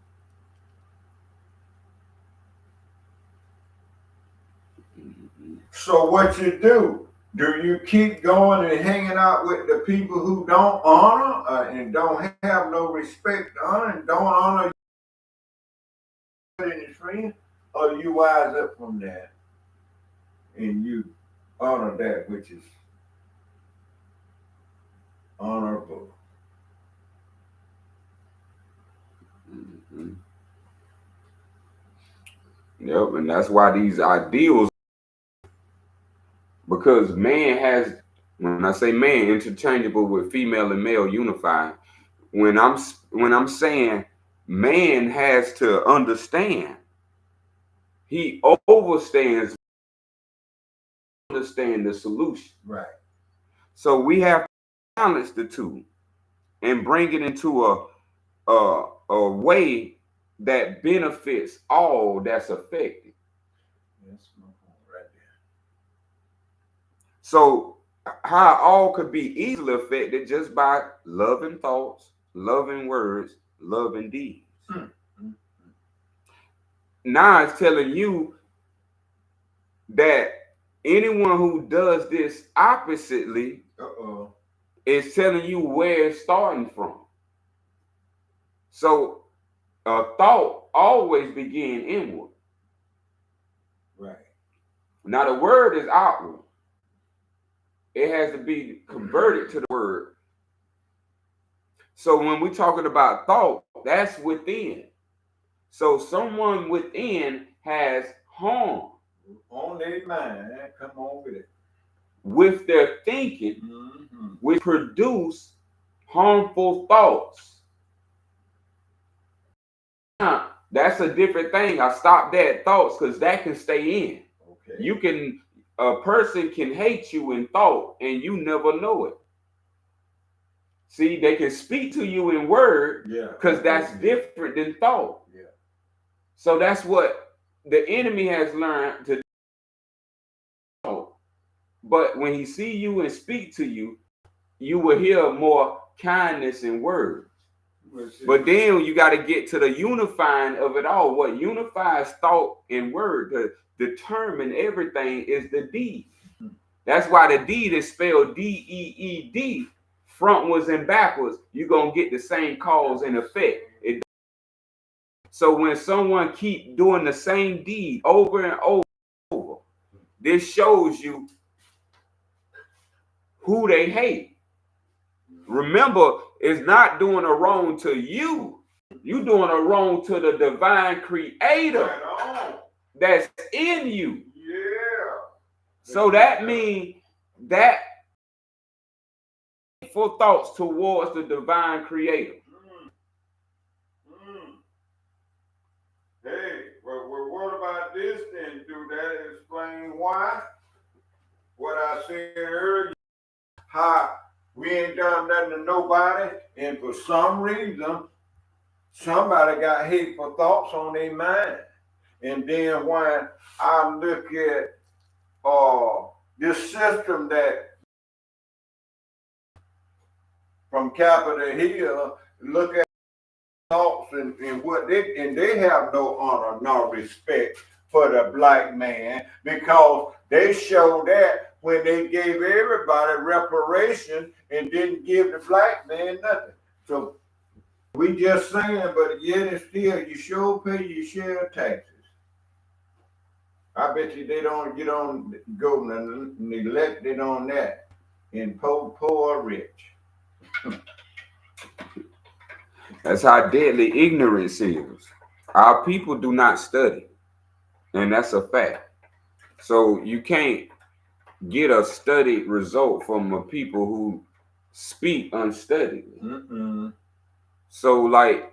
So what you you keep going and hanging out with the people who don't honor and don't have no respect to honor and don't honor your friend, or you wise up from that and you honor that which is honorable? Mm-hmm. Yep, and that's why these ideals, because man has, when I say man, interchangeable with female and male unified. When I'm saying man has to understand, he overstands understand the solution. Right. So we have to balance the two and bring it into a way that benefits all that's affected. That's my point right there. So how all could be easily affected just by loving thoughts, loving words, loving deeds. Mm-hmm. Now it's telling you that anyone who does this oppositely is telling you where it's starting from. So a thought always begin inward. Right. Now the word is outward. It has to be converted to the word. So when we're talking about thought, that's within. So someone within has harm On their mind, come on with it. with their thinking, which produce harmful thoughts. Now, that's a different thing. I stopped at thoughts because that can stay in. Okay. A person can hate you in thought and you never know it. See, they can speak to you in word because that's different than thought. Yeah. So that's what the enemy has learned to do. But when he see you and speak to you, you will hear more kindness in words. But then you got to get to the unifying of it all. What unifies thought and word to determine everything is the deed. That's why the deed is spelled D-E-E-D, frontwards and backwards. You're going to get the same cause and effect. So when someone keep doing the same deed over and over, this shows you who they hate. Remember, it's not doing a wrong to you. You're doing a wrong to the divine creator that's in you. Yeah. So that means that for thoughts towards the divine creator. Hey, well, what about this then? Do that explain why? What I said earlier, how we ain't done nothing to nobody, and for some reason, somebody got hateful thoughts on their mind. And then when I look at this system that from Capitol Hill, look at thoughts and what they have no honor, no respect for the black man, because they show that when they gave everybody reparation and didn't give the black man nothing. So we just saying, but yet and still you sure pay your share of taxes. I bet you you don't go neglected on that in poor or rich. That's how deadly ignorance is. Our people do not study, and that's a fact. So you can't get a studied result from a people who speak unstudied. So, like,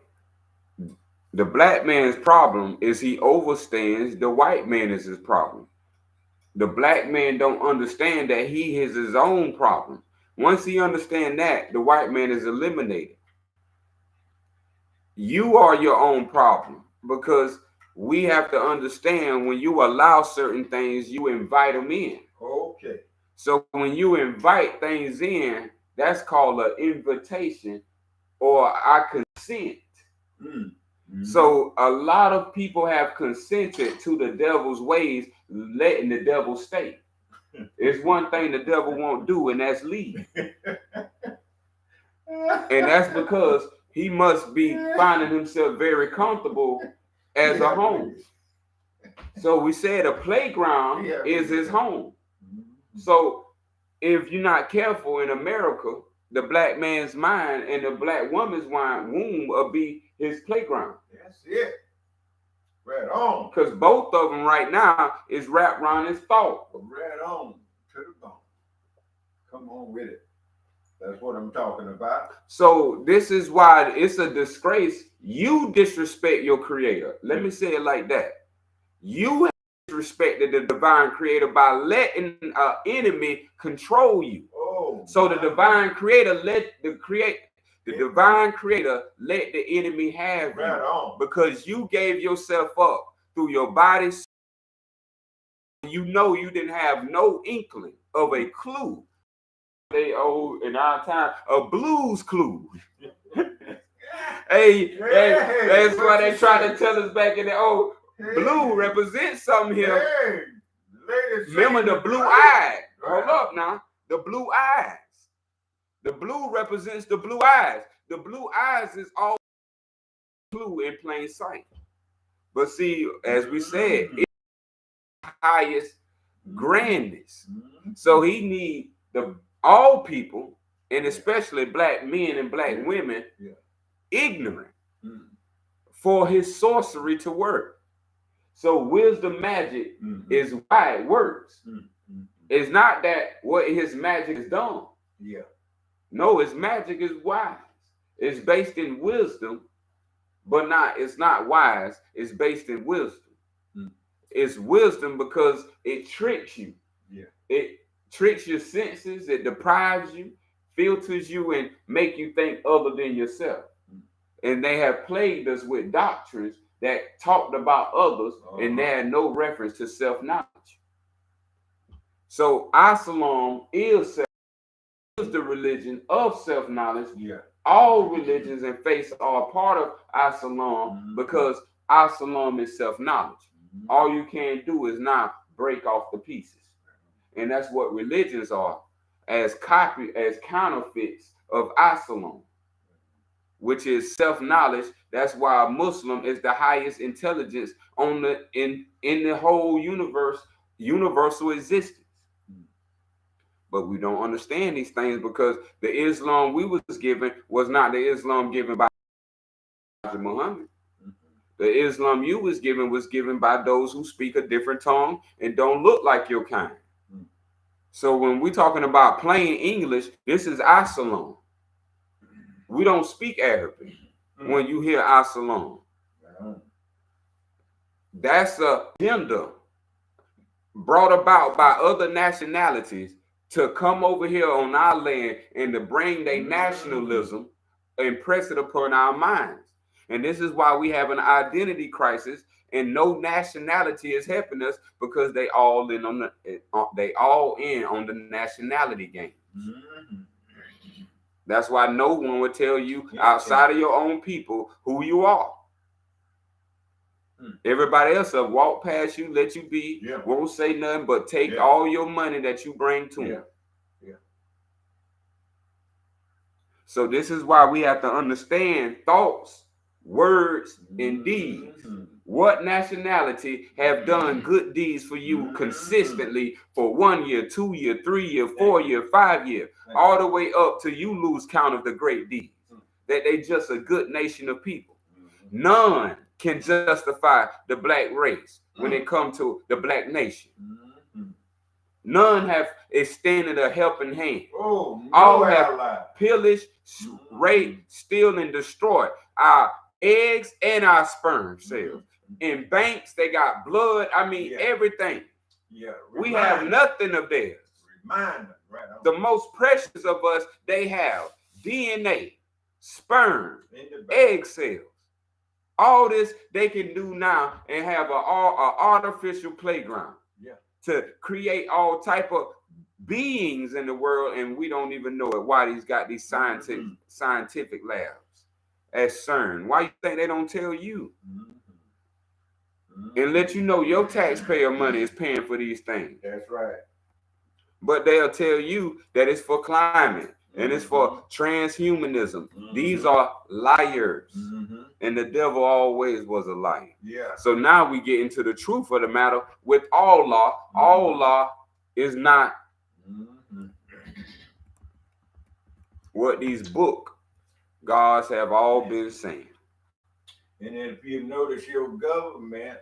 the black man's problem is he overstands the white man is his problem. The black man don't understand that he is his own problem. Once he understands that, the white man is eliminated. You are your own problem, because we have to understand when you allow certain things, you invite them in. Okay. So when you invite things in, that's called an invitation, or I consent. So a lot of people have consented to the devil's ways, letting the devil stay. It's one thing the devil won't do, and that's leave. And that's because he must be finding himself very comfortable as a home. So we said a playground is his home. So if you're not careful in America, the black man's mind and the black woman's womb will be his playground. That's it. Right on. Because both of them right now is wrapped around his thought. Right on to the bone. Come on with it. That's what I'm talking about. So this is why it's a disgrace. You disrespect your creator. Let me say it like that. You have disrespected the divine creator by letting an enemy control you. So the divine creator let the divine creator let the enemy have you. Right on. Because you gave yourself up through your body. You know you didn't have no inkling of a clue. They owe in our time a blues clue. That's why they try to tell us back in the blue represents something here. Remember the blue eye. Hold up now. The blue eyes. The blue represents the blue eyes. The blue eyes is all clue in plain sight. But see, as we said, it's the highest grandness. So he need all people, and especially black men and black women, ignorant for his sorcery to work. So wisdom magic is why it works. It's not that what his magic is done. No, his magic is wise. It's based in wisdom, but it's not wise. It's based in wisdom. It's wisdom because it tricks you. It tricks your senses. It deprives you, filters you, and make you think other than yourself. And they have plagued us with doctrines that talked about others, and they had no reference to self-knowledge. So Islam is the religion of self-knowledge. All religions and faiths are a part of Islam because Islam is self-knowledge. All you can do is now break off the pieces. And that's what religions are, as counterfeits of Islam, which is self-knowledge. That's why a Muslim is the highest intelligence in the whole universe, universal existence. But we don't understand these things because the Islam we was given was not the Islam given by Muhammad. The Islam you was given by those who speak a different tongue and don't look like your kind. So when we're talking about plain English, this is Islam. We don't speak Arabic when you hear Islam. That's a agenda brought about by other nationalities to come over here on our land and to bring their nationalism and press it upon our minds. And this is why we have an identity crisis, and no nationality is helping us, because they all in on the nationality game. Mm-hmm. That's why no one would tell you outside of your own people who you are. Everybody else will walk past you, let you be, won't say nothing, but take all your money that you bring to them. So this is why we have to understand thoughts, words, and deeds. What nationality have done good deeds for you consistently for 1 year, 2 year, 3 year, 4 year, 5 year, all the way up to you lose count of the great deeds? That they just a good nation of people. None can justify the black race when it comes to the black nation. None have extended a helping hand. All have pillaged, raped, steal, and destroyed our eggs and our sperm cells. In banks, they got blood. I mean, everything. We have nothing of theirs. The most precious of us, they have DNA, sperm, egg cells. All this they can do now and have an artificial playground to create all type of beings in the world, and we don't even know it. Why he's got these scientific labs at CERN? Why you think they don't tell you and let you know your taxpayer money is paying for these things? That's right. But they'll tell you that it's for climate and it's for transhumanism. These are liars. And the devil always was a liar. So now we get into the truth of the matter with all law. All law is not what these book gods have all been saying. And if you notice your government,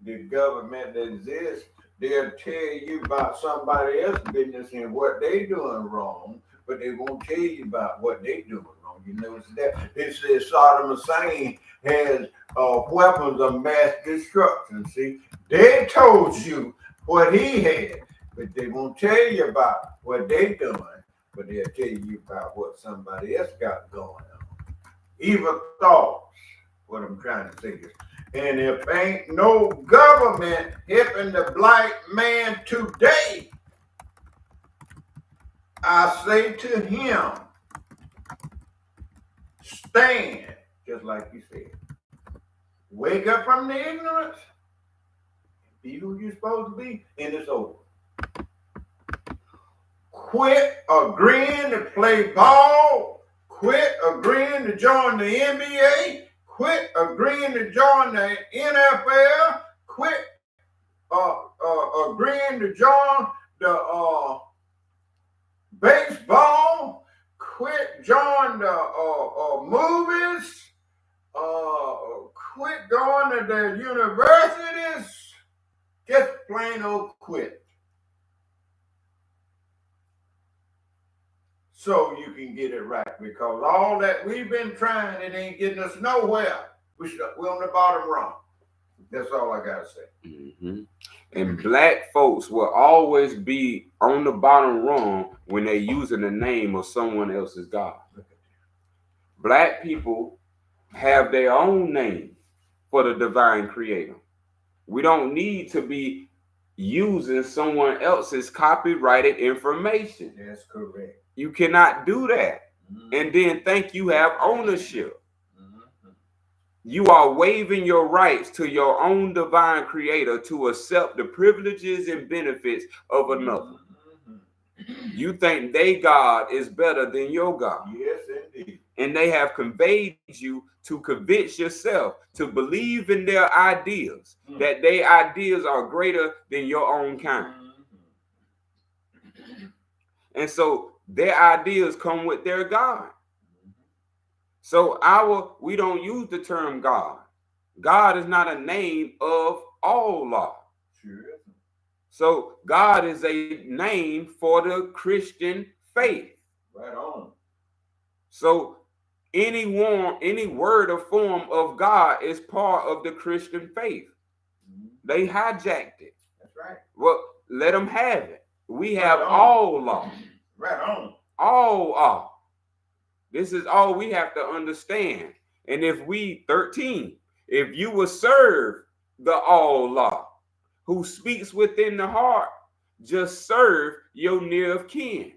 the government that exists, they'll tell you about somebody else's business and what they doing wrong, but they won't tell you about what they doing wrong. You notice that? It says Saddam Hussein has weapons of mass destruction. See, they told you what he had, but they won't tell you about what they doing, but they'll tell you about what somebody else got going on. Evil thoughts, what I'm trying to say is, and if ain't no government helping the black man today, I say to him, stand, just like you said. Wake up from the ignorance, be who you're supposed to be, and it's over. Quit agreeing to play ball. Quit agreeing to join the NBA. Quit agreeing to join the NFL. Quit agreeing to join the baseball. Quit joining the movies. Quit going to the universities. Just plain old quit. So you can get it right, because all that we've been trying, it ain't getting us nowhere. We're on the bottom rung. That's all I gotta say. And black folks will always be on the bottom rung when they're using the name of someone else's God. Black people have their own name for the divine creator. We don't need to be using someone else's copyrighted information. That's correct. You cannot do that and then think you have ownership. You are waiving your rights to your own divine creator to accept the privileges and benefits of another. You think their God is better than your God. Yes, indeed. And they have conveyed you to convince yourself to believe in their ideas, that their ideas are greater than your own kind. And so their ideas come with their God. So we don't use the term God. God is not a name of all law. Sure. So God is a name for the Christian faith. Right on. So any word or form of God is part of the Christian faith. They hijacked it. That's right. Well, let them have it. We have all law. Right on. All. This is all we have to understand. And if we, 13, if you will serve the Allah who speaks within the heart, just serve your near of kin,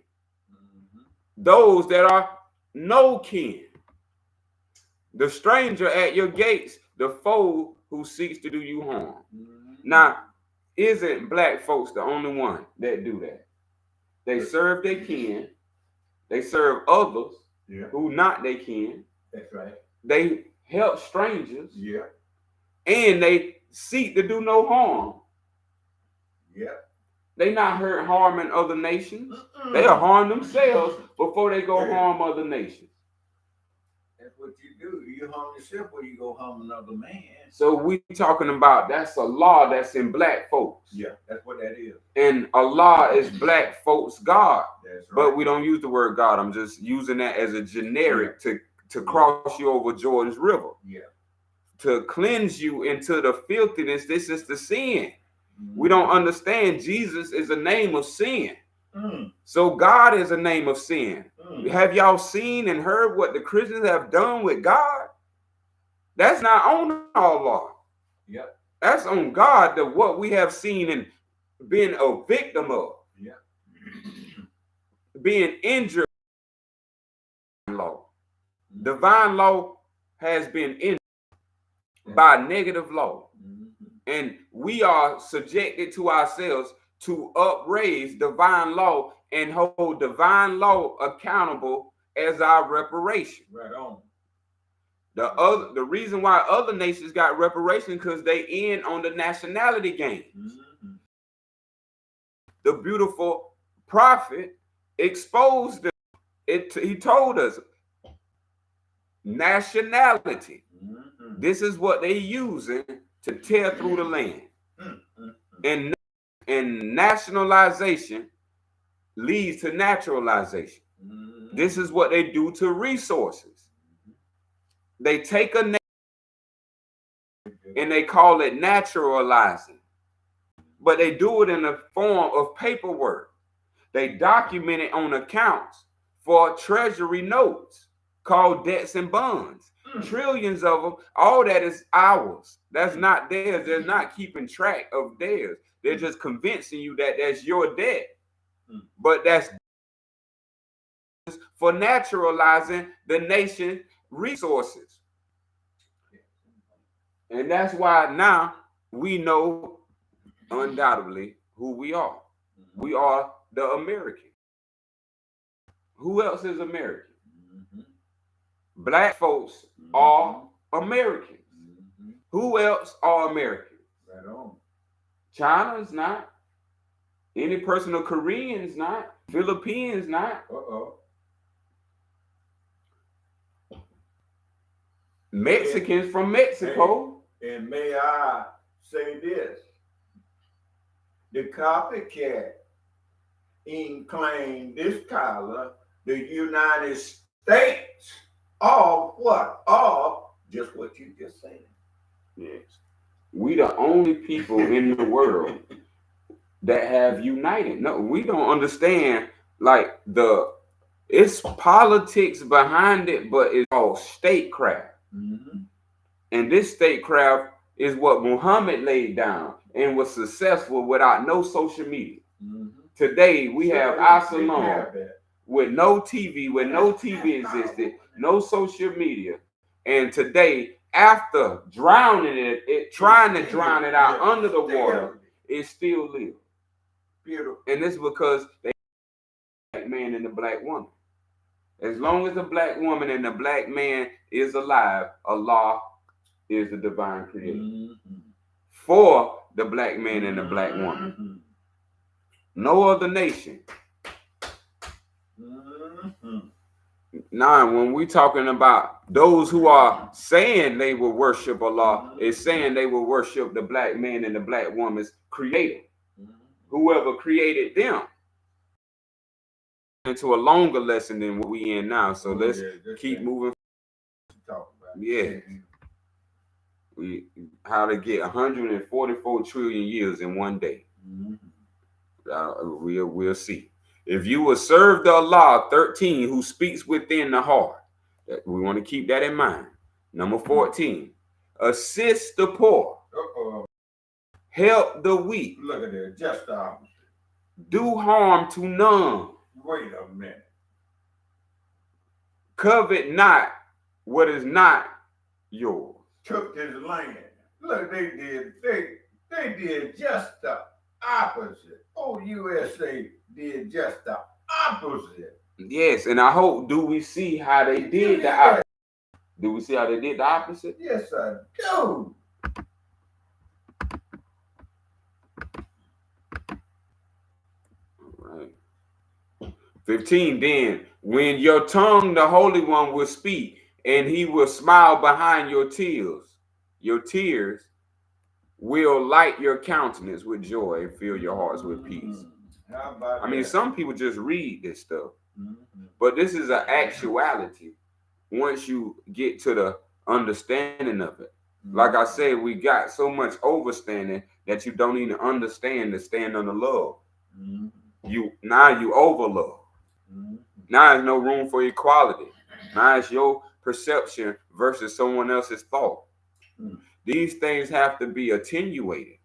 those that are no kin, the stranger at your gates, the foe who seeks to do you harm. Now, isn't black folks the only one that do that? They serve their kin, they serve others who not their kin. That's right. They help strangers. Yeah. And they seek to do no harm. Yeah. They not hurt harming other nations. They'll harm themselves before they go harm other nations. That's what you do. You harm yourself or you go harm another man. So we talking about that's a law that's in black folks. Yeah, that's what that is. And Allah is black folks' God. That's right. But we don't use the word God. I'm just using that as a generic to cross you over Jordan's River. Yeah. To cleanse you into the filthiness. This is the sin. We don't understand Jesus is a name of sin. So God is a name of sin. Have y'all seen and heard what the Christians have done with God? That's not on Allah. Yep. That's on God, what we have seen and been a victim of. Yeah. Being injured by law. Divine law has been injured by negative law. And we are subjected to ourselves to upraise divine law and hold divine law accountable as our reparation. Right on. The reason why other nations got reparation because they in on the nationality game. The beautiful prophet exposed them. He told us nationality. This is what they using to tear through the land. And nationalization leads to naturalization. This is what they do to resources. They take a nation and they call it naturalizing. But they do it in the form of paperwork. They document it on accounts for treasury notes called debts and bonds. Trillions of them. All that is ours. That's not theirs. They're not keeping track of theirs. They're just convincing you that that's your debt. But that's for naturalizing the nation's resources. And that's why now we know undoubtedly who we are. We are the American. Who else is American? Black folks are Americans. Who else are Americans? Right on. China is not. Any person of Korean is not. Philippines not. Mexicans from Mexico. And may I say this? The copycat in claim this color, the United States of what? Of just what you just said. Yes. We the only people in the world that have united. No, we don't understand like it's politics behind it, but it's all statecraft. And this statecraft is what Muhammad laid down and was successful without no social media. Today we have Absalom with no TV, when no TV existed, no social media. And today, after drowning it trying to drown it out under the water, it still lives. Beautiful. And this is because they black man and the black woman. As long as the black woman and the black man is alive, Allah is the divine creator. For the black man and the black woman. No other nation. Now, when we talking about those who are saying they will worship Allah, is saying they will worship the black man and the black woman's creator. Whoever created them. Into a longer lesson than what we in now. So let's keep moving. Yeah. How to get 144 trillion years in one day. We'll see. If you will serve the Allah, 13, who speaks within the heart, we want to keep that in mind. Number 14, assist the poor. Uh-oh. Help the weak. Look at that, just the opposite. Do harm to none. Wait a minute. Covet not what is not yours. Took his land. Look, they did just the opposite. Oh, USA did just the opposite. Yes, and I hope, do we see how they did the opposite? Do we see how they did the opposite? Yes, I do. All right. 15, then, when your tongue, the Holy One, will speak, and he will smile behind your tears will light your countenance with joy and fill your hearts with peace. How about I mean, that? some people just read this stuff, Mhm. but this is an actuality once you get to the understanding of it. Like I said, we got so much overstanding that you don't even understand to stand under love. Mhm. You overlove. Mhm. Now there's no room for equality. Now it's your perception versus someone else's thought. Mm. These things have to be attenuated.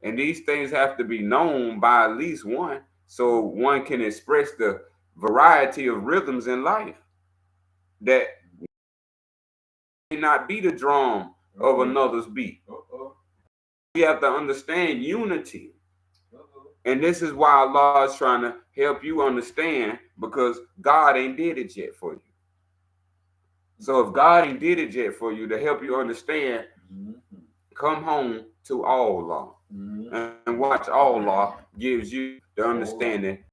And these things have to be known by at least one, so one can express the variety of rhythms in life that may not be the drum of another's beat. Uh-oh. We have to understand unity. Uh-oh. And this is why Allah is trying to help you understand, because God ain't did it yet for you. So if God ain't did it yet for you to help you understand, Mhm. come home to Allah Mhm. and watch Allah gives you the understanding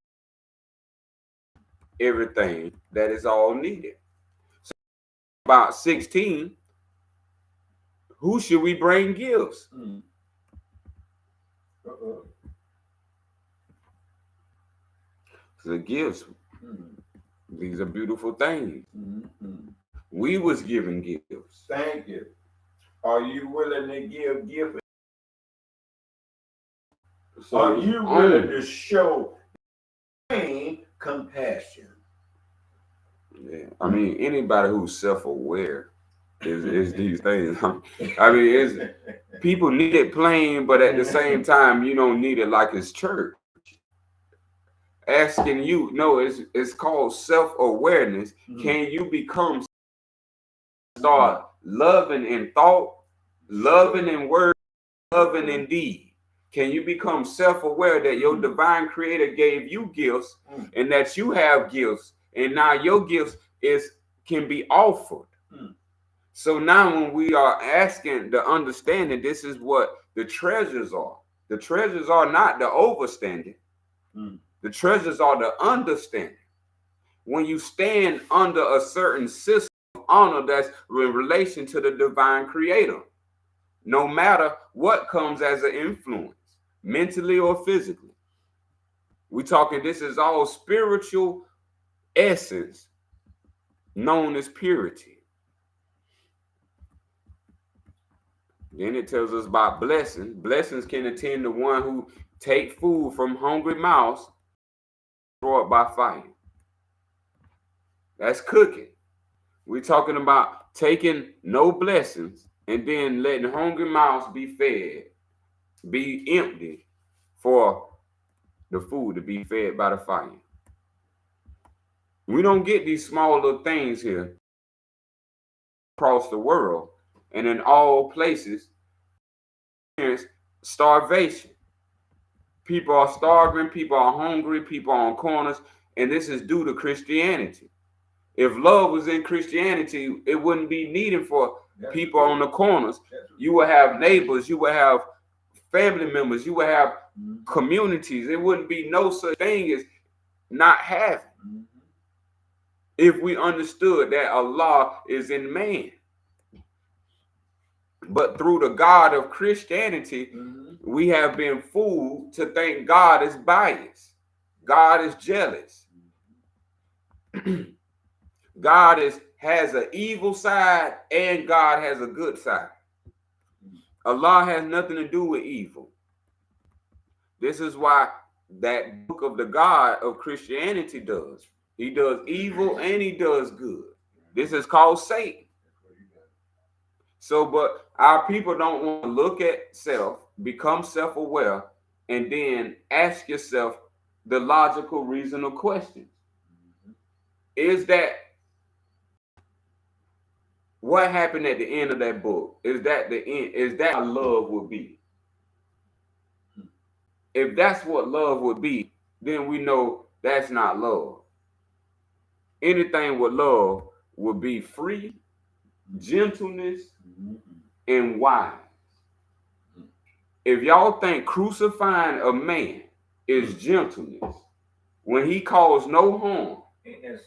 everything that is all needed. So about 16, who should we bring gifts? Mhm. Uh-oh. The gifts, Mhm. these are beautiful things. Mhm. We was given gifts. Thank you. Are you willing to give gifts? So Are you willing to show compassion? Yeah, I mean, anybody who's self-aware is these things. I mean, it's people need it plain, but at the same time, you don't need it like it's church. Asking you, no, it's called self-awareness. Can you become start loving in thought, loving in word, loving in deed? Can you become self-aware that your divine creator gave you gifts and that you have gifts, and now your gifts can be offered? So now when we are asking the understanding, this is what the treasures are. The treasures are not the overstanding. The treasures are the understanding. When you stand under a certain system of honor that's in relation to the divine creator, no matter what comes as an influence, mentally or physically. We're talking, this is all spiritual essence known as purity. Then it tells us about blessings. Blessings can attend the one who take food from hungry mouths, throw it by fire. That's cooking. We're talking about taking no blessings and then letting hungry mouths be fed, be emptied for the food to be fed by the fire. We don't get these small little things here across the world, and in all places, there's starvation. People are starving, people are hungry, people are on corners, and this is due to Christianity. If love was in Christianity, it wouldn't be needed for people on the corners. You would have neighbors, you would have family members, you would have communities. There wouldn't be no such thing as not having. If we understood that Allah is in man. But through the God of Christianity, we have been fooled to think God is biased. God is jealous. God has an evil side and God has a good side. Allah has nothing to do with evil. This is why that book of the God of Christianity does. He does evil and he does good. This is called Satan. So, but our people don't want to look at self, become self-aware, and then ask yourself the logical, reasonable questions. Is that what happened at the end of that book? Is that the end? Is that how love would be? If that's what love would be, then we know that's not love. Anything with love would be free, gentleness, and wise. If y'all think crucifying a man is gentleness, when he caused no harm,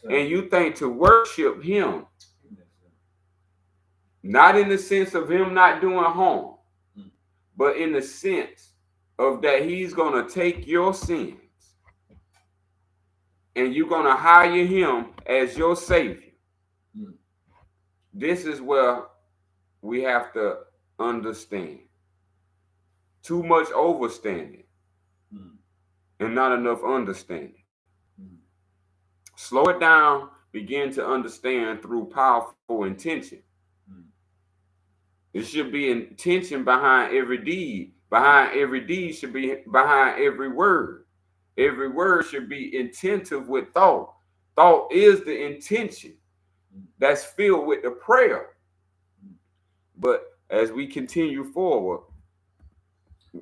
and you think to worship him, not in the sense of him not doing harm, but in the sense of that he's going to take your sins and you're going to hire him as your savior. This is where we have to understand. Too much overstanding and not enough understanding. Slow it down, begin to understand through powerful intention. There should be intention behind every deed. Behind every deed should be behind every word. Every word should be intentive with thought. Thought is the intention that's filled with the prayer. But as we continue forward,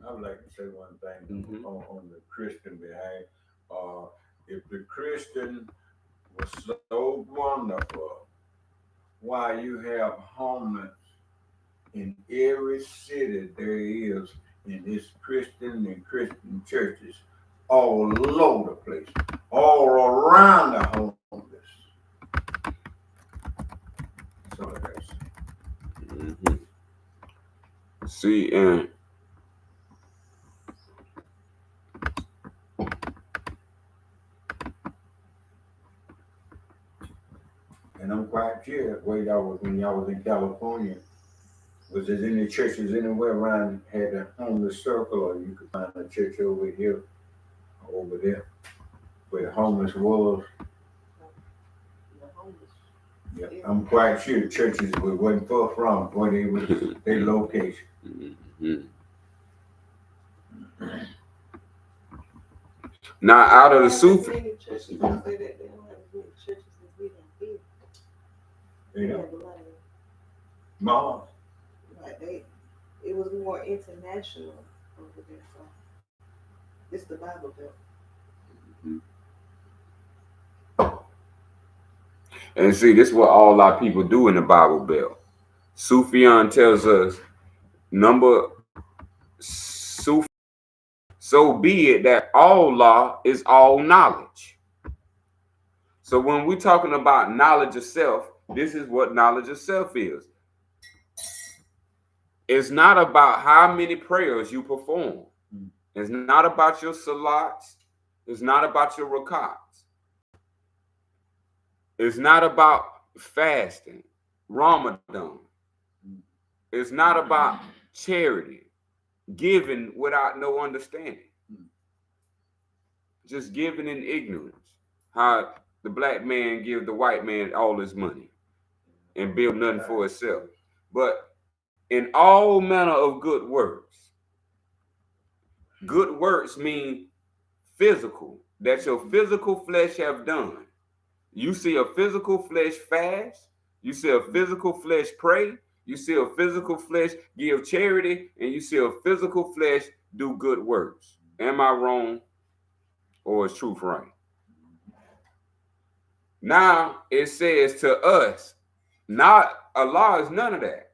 I would like to say one thing on the Christian behalf. If the Christian was so wonderful, why you have homeless in every city there is in this Christian and Christian churches all over the place, all around the homeless. So that's see, and I'm quite sure when y'all was in California, was there any churches anywhere around had a homeless circle, or you could find a church over here, over there, where the homeless was? Yeah, I'm quite sure the churches wasn't far from where they was their location. Now, out of the Sufi, You know, Mom. Like it was more international over there. So it's the Bible Belt. and see, this is what all our people do in the Bible Belt. Sufian tells us, so be it that all law is all knowledge. So when we're talking about knowledge of self, this is what knowledge of self is. It's not about how many prayers you perform. It's not about your salats. It's not about your rakats. It's not about fasting, Ramadan. It's not about charity, giving without no understanding. Just giving in ignorance. How the black man give the white man all his money and build nothing for himself. But in all manner of good works. Good works mean physical, that your physical flesh have done. You see a physical flesh fast, you see a physical flesh pray, you see a physical flesh give charity, and you see a physical flesh do good works. Am I wrong, or is truth right? Now it says to us, not Allah is none of that.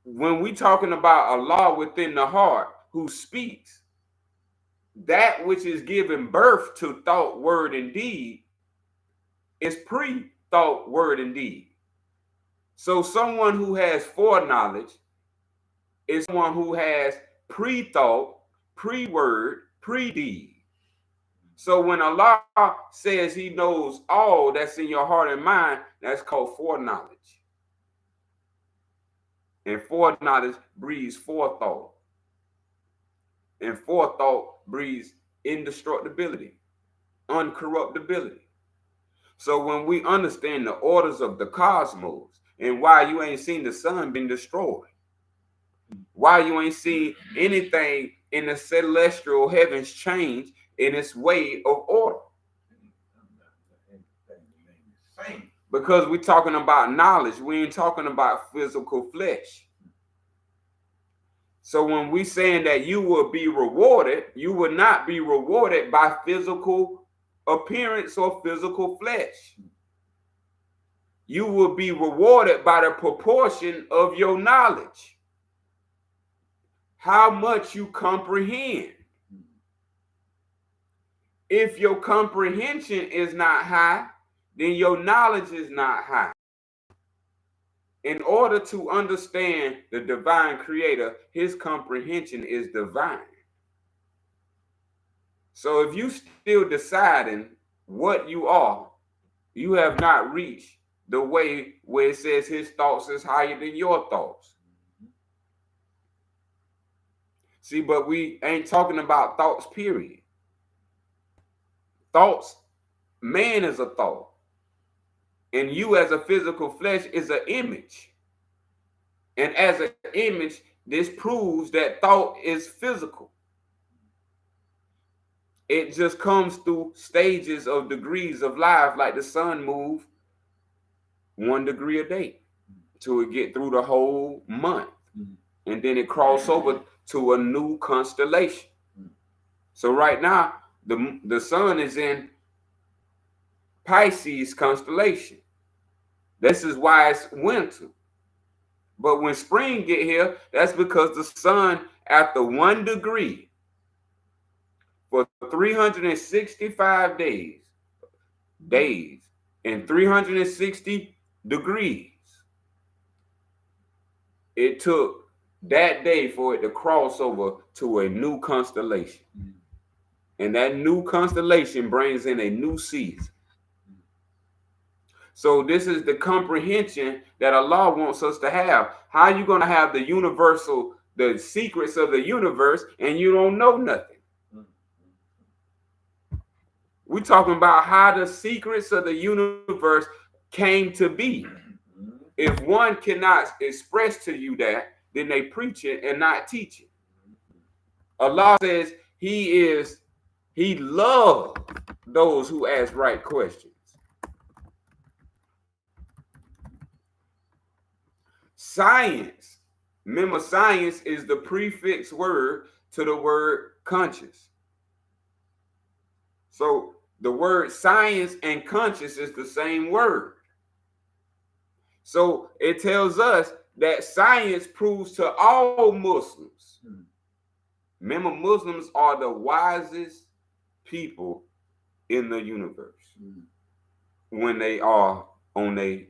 When we talking about Allah within the heart who speaks, that which is giving birth to thought, word, and deed is pre-thought, word, and deed. So someone who has foreknowledge is someone who has pre-thought, pre-word, pre-deed. So when Allah says he knows all that's in your heart and mind, that's called foreknowledge. And foreknowledge breeds forethought. And forethought breeds indestructibility, uncorruptibility. So when we understand the orders of the cosmos, And why you ain't seen the sun been destroyed? Why you ain't seen anything in the celestial heavens change in its way of order? Because we're talking about knowledge. We ain't talking about physical flesh. So when we saying that you will be rewarded, you will not be rewarded by physical appearance or physical flesh. You will be rewarded by the proportion of your knowledge. How much you comprehend. If your comprehension is not high, then your knowledge is not high. In order to understand the divine creator, his comprehension is divine. So if you still deciding what you are, you have not reached the way where it says his thoughts is higher than your thoughts. See, but we ain't talking about thoughts, period. Thoughts, man is a thought. And you as a physical flesh is an image. And as an image, this proves that thought is physical. It just comes through stages of degrees of life, like the sun move 1 degree a day till it get through the whole month. And then it cross over to a new constellation. So right now, the sun is in Pisces constellation. This is why it's winter. But when spring get here, that's because the sun, after 1 degree for 365 days and 360 degrees, it took that day for it to cross over to a new constellation. And that new constellation brings in a new season. So this is the comprehension that Allah wants us to have. How are you going to have the universal, the secrets of the universe, and you don't know nothing? We're talking about how the secrets of the universe came to be. If one cannot express to you that, then they preach it and not teach it. Allah says he loves those who ask right questions. Science. Remember, science is the prefix word to the word conscious. So the word science and conscious is the same word. So it tells us that science proves to all Muslims. Remember, Muslims are the wisest people in the universe when they are on a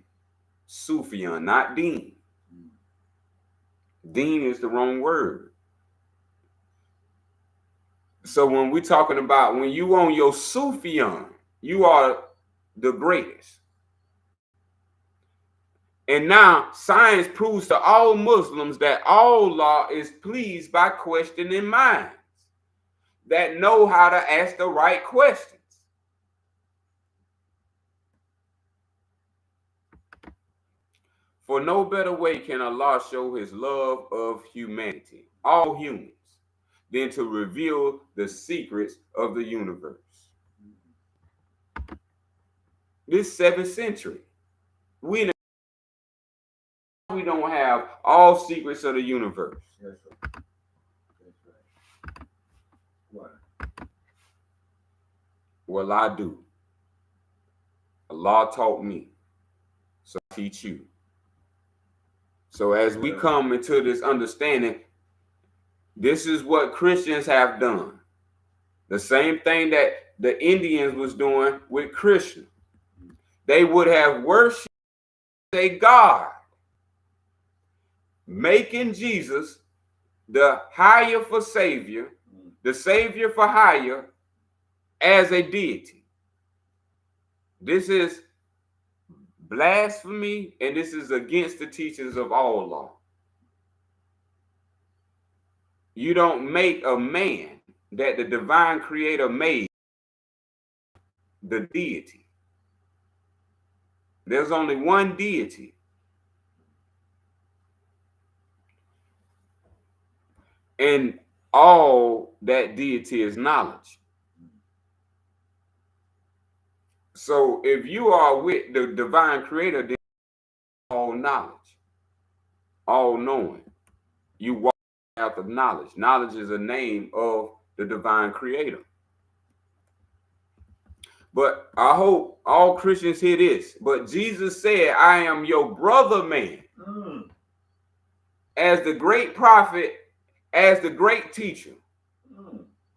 Sufian, not Deen. Deen is the wrong word. So when we're talking about when you on your Sufian, you are the greatest. And now science proves to all Muslims that Allah is pleased by questioning minds that know how to ask the right questions. For no better way can Allah show his love of humanity, all humans, than to reveal the secrets of the universe. This 7th century, we don't have all secrets of the universe. Yes, sir. That's right. Why? Well, I do. Allah taught me, so I teach you. So as we come into this understanding, this is what Christians have done. The same thing that the Indians was doing with Christians. They would have worshipped a God, making Jesus the higher for Savior, the Savior for higher, as a deity. This is blasphemy, and this is against the teachings of all law. You don't make a man that the divine creator made the deity. There's only one deity, And all that deity is knowledge. So if you are with the divine creator, then all knowledge, all knowing. You walk the path of knowledge. Knowledge is a name of the divine creator. But I hope all Christians hear this. But Jesus said, I am your brother man. As the great prophet, as the great teacher,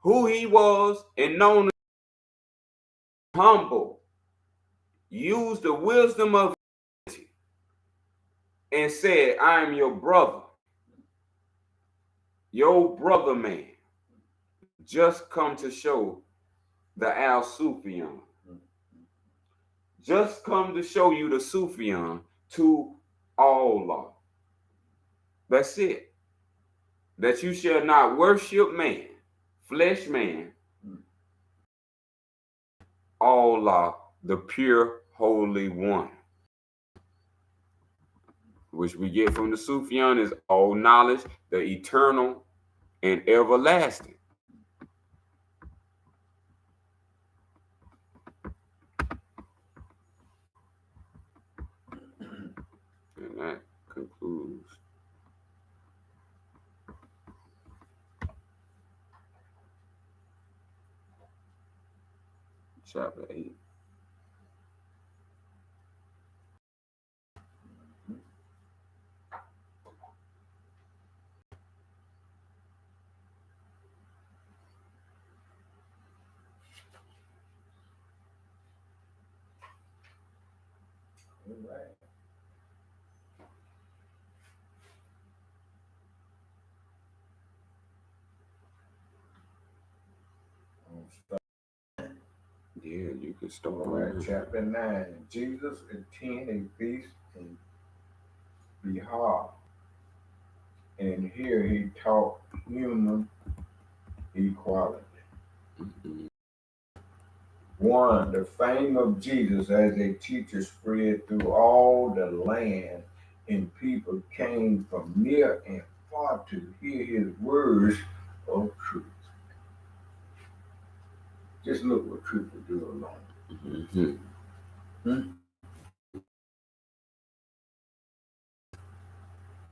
who he was and known as humble, used the wisdom of and said, I am your brother man. Just come to show the Al Sufian. Just come to show you the Sufian to Allah. That's it. That you shall not worship man, flesh man, Allah, the pure holy one. Which we get from the Sufian is all knowledge, the eternal and everlasting. And that concludes chapter 8. All right. Yeah, you can start. All right, chapter 9. Jesus attended a feast in Bihar, and here he taught human equality. One, the fame of Jesus as a teacher spread through all the land, and people came from near and far to hear his words of truth. Just look what truth will do alone.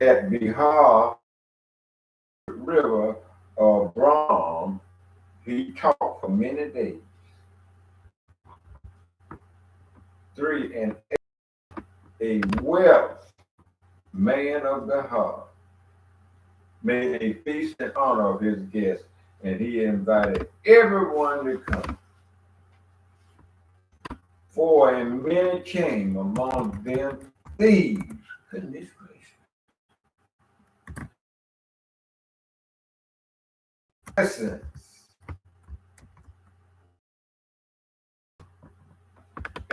At Bihar river of Brahm, he taught for many days. 3, and a wealth man of the heart made a feast in honor of his guests, and he invited everyone to come. 4, and many came, among them thieves. Goodness gracious.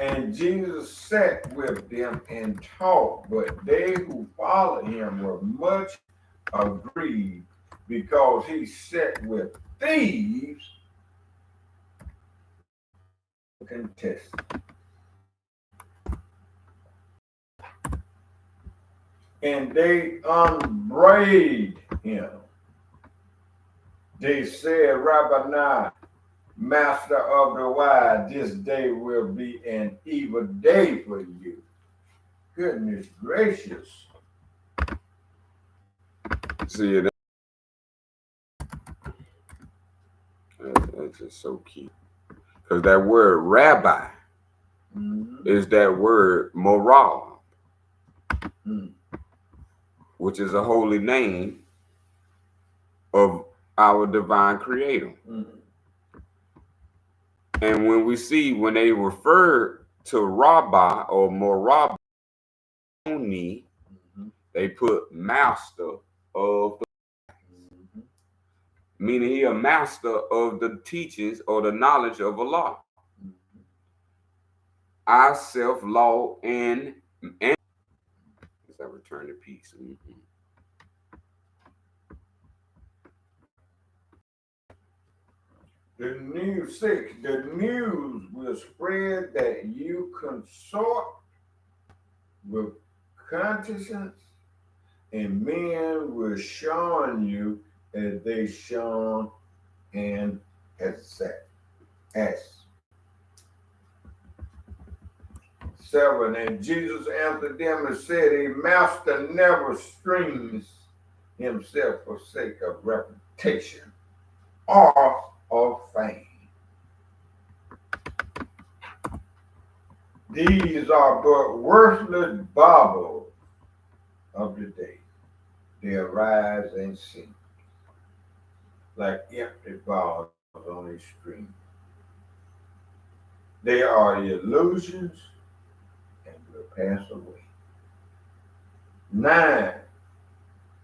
And Jesus sat with them and taught, but they who followed him were much aggrieved, because he sat with thieves. Contested. And they upbraided him. They said, Rabbi, master of the wise, this day will be an evil day for you. Goodness gracious. See, that's just so key. Because that word rabbi is that word moral, which is a holy name of our divine creator. And when we see, when they refer to Rabbi or Morabbi, they put master of the, meaning he a master of the teachings or the knowledge of Allah. I self-law and as I return to peace. The news 6, the news will spread that you consort with conscience, and men will shun you as they shone in S. 7. And Jesus answered them and said, a master never streams himself for sake of reputation or of fame. These are but worthless baubles of the day. They arise and sink like empty balls on a stream. They are illusions and will pass away. 9.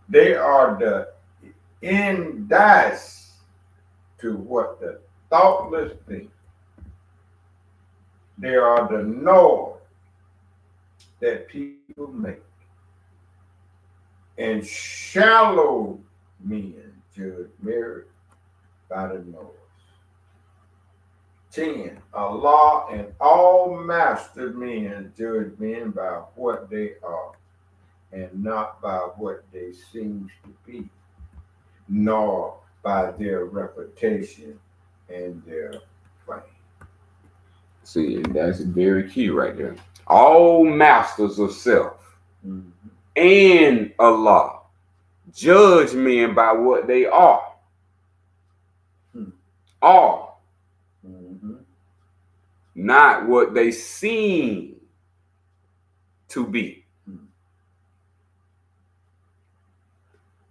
They are the indice to what the thoughtless think. They are the noise that people make. And shallow men judge merit by the noise. 10. Allah and all master men judge men by what they are, and not by what they seem to be, nor by their reputation and their fame. See, and that's very key right there. All masters of self and Allah judge men by what they are. Are. Not what they seem to be.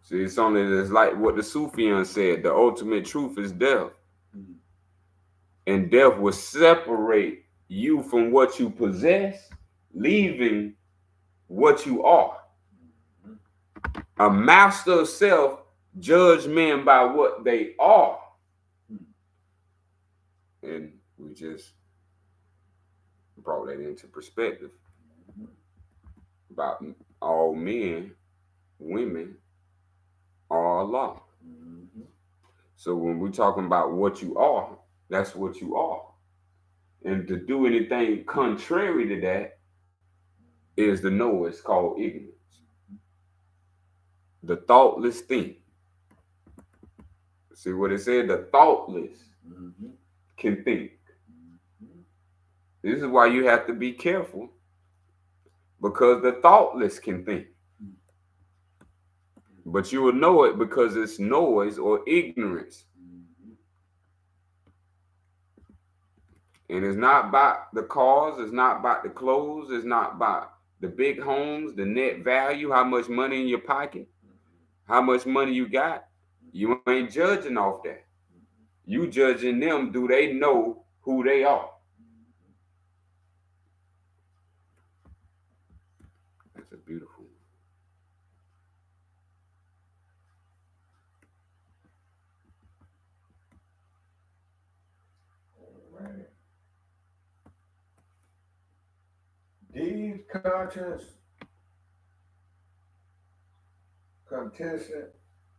See, it's like what the Sufian said, the ultimate truth is death. And death will separate you from what you possess, leaving what you are. A master of self judge men by what they are. And we just brought that into perspective about all men, women are Allah. So when we're talking about what you are, that's what you are. And to do anything contrary to that is the noise called ignorance. The thoughtless think. See what it said? The thoughtless can think. This is why you have to be careful, because the thoughtless can think. But you will know it because it's noise or ignorance. And it's not about the cars, it's not about the clothes, it's not about the big homes, the net value, how much money in your pocket, how much money you got. You ain't judging off that. You judging them, do they know who they are? That's a beautiful one. These contestant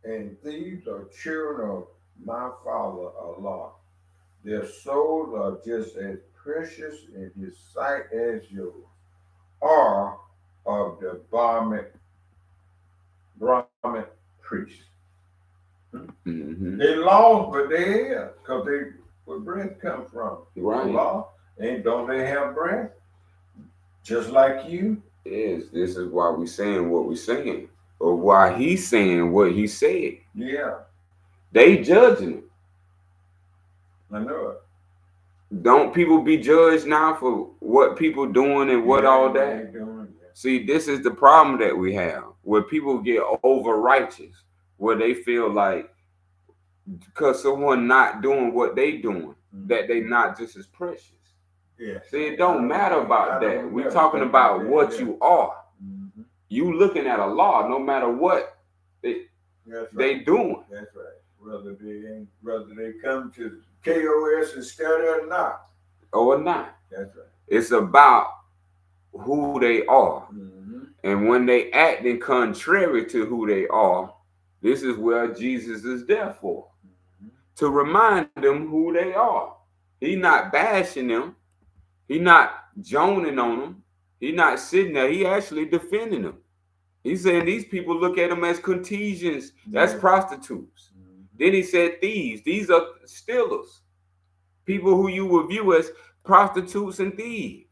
and thieves are children of my Father Allah. Their souls are just as precious in His sight as yours, are of the Brahmin priests. They lost, but they here because where breath come from? Right. Allah. And don't they have breath? Just like you? Yes, this is why we're saying what we're saying, or why he's saying what he said. Yeah. They judging it. I know it. Don't people be judged now for what people doing and what all that? Doing, See, this is the problem that we have, where people get over righteous, where they feel like because someone not doing what they doing, that they not just as precious. Yeah. See, it don't matter about that. We're talking about what you are. You looking at Allah, no matter what they doing. That's right. Whether they come to K.O.S. and study or not. Or not. That's right. It's about who they are. And when they acting contrary to who they are, this is where Jesus is there for. To remind them who they are. He not bashing them. He not joning on them. He not sitting there. He actually defending them. He's saying these people look at them as contagions. That's prostitutes. Then he said thieves. These are stealers. People who you would view as prostitutes and thieves.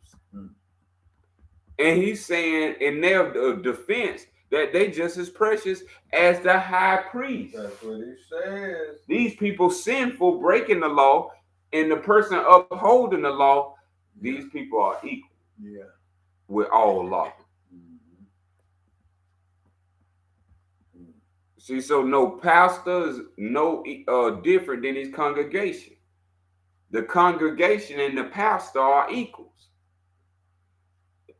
And he's saying in their defense that they just as precious as the high priest. That's what he says. These people sinful, breaking the law, and the person upholding the law, these people are equal. Yeah. With all law. See, so no pastor is no different than his congregation. The congregation and the pastor are equals.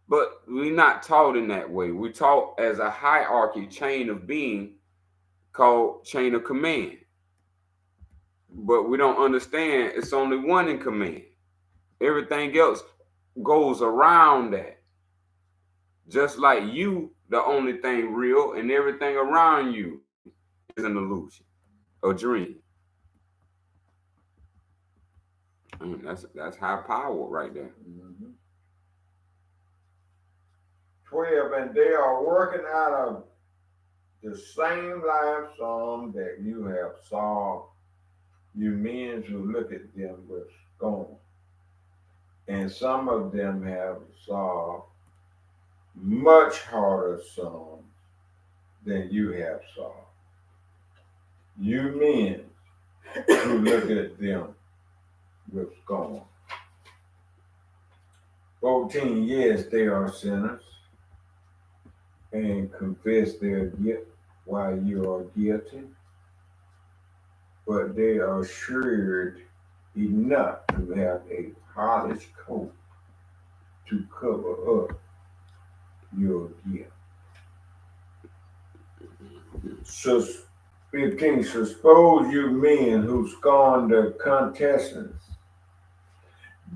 But we're not taught in that way. We're taught as a hierarchy, chain of being called chain of command. But we don't understand it's only one in command. Everything else goes around that. Just like you, the only thing real, and everything around you is an illusion, a dream. That's high power right there. 12, and they are working out of the same life song that you have solved, you men who look at them with scorn. And some of them have solved much harder songs than you have solved. You men who look at them with scorn. 14, yes, they are sinners and confess their guilt while you are guilty, but they are assured enough to have a polished coat to cover up your guilt. 15, suppose you men who scorn the contestants,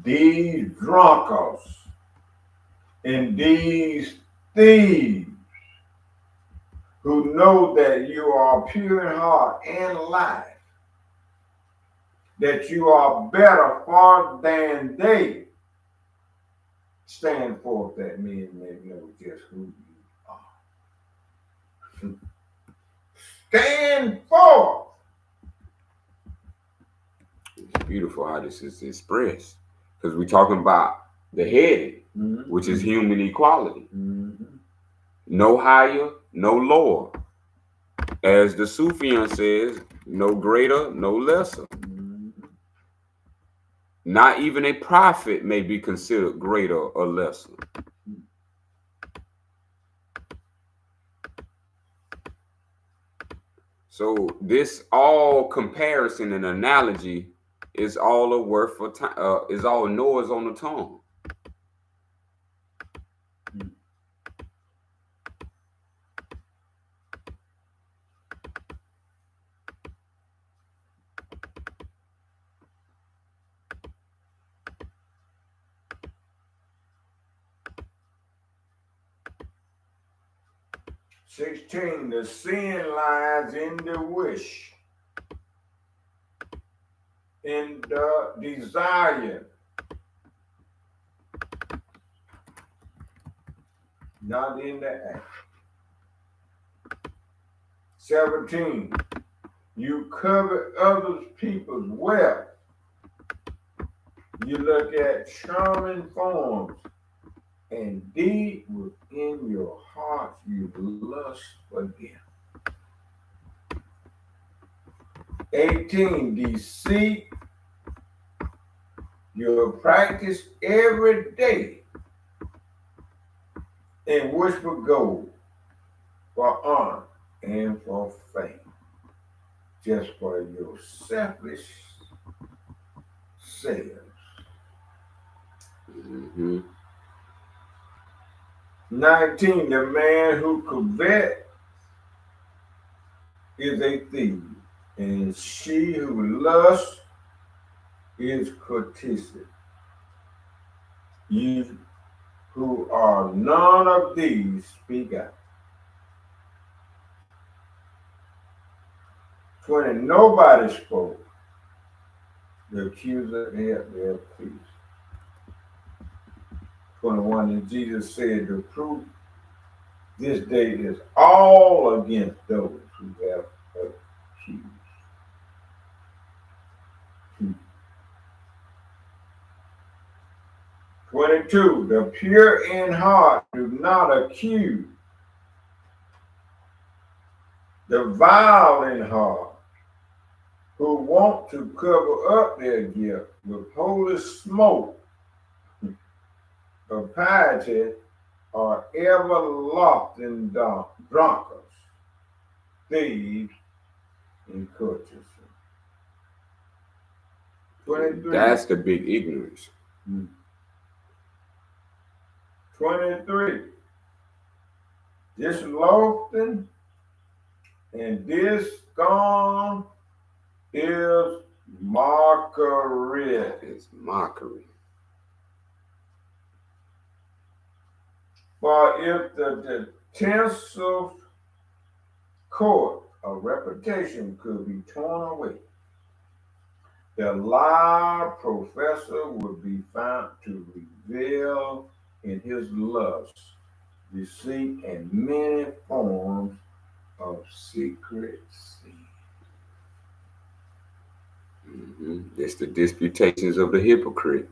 these drunkards and these thieves, who know that you are pure in heart and life, that you are better far than they, stand forth that men may know just who you are. Stand forth. It's beautiful how this is expressed. Because we're talking about the head, which is human equality. No higher, no lower. As the Sufian says, no greater, no lesser. Not even a prophet may be considered greater or lesser. So this all comparison and analogy is all a word for time. Is all noise on the tongue. "16, the sin lies in the wish, in the desire, not in the act. 17, you covet others people's wealth. You look at charming forms, and deep within your heart you lust for them. 18, deceit. You practice every day and wish for gold, for honor, and for fame, just for your selfish selves. 19, the man who covets is a thief, and she who lusts is courteous. You who are none of these, speak out. 20, nobody spoke. The accuser held their peace. 21, and Jesus said, the truth this day is all against those who have accused. 22, the pure in heart do not accuse. The vile in heart, who want to cover up their guilt with holy smoke of piety, are ever lost in drunkards, thieves, and courtiers. 23. That's the big ignorance. 23. This loathing and this scorn is mockery. It's mockery. For if the tinsel cord of reputation could be torn away, the lie professor would be found to reveal in his lust, deceit, and many forms of secret sin. It's the disputations of the hypocrite.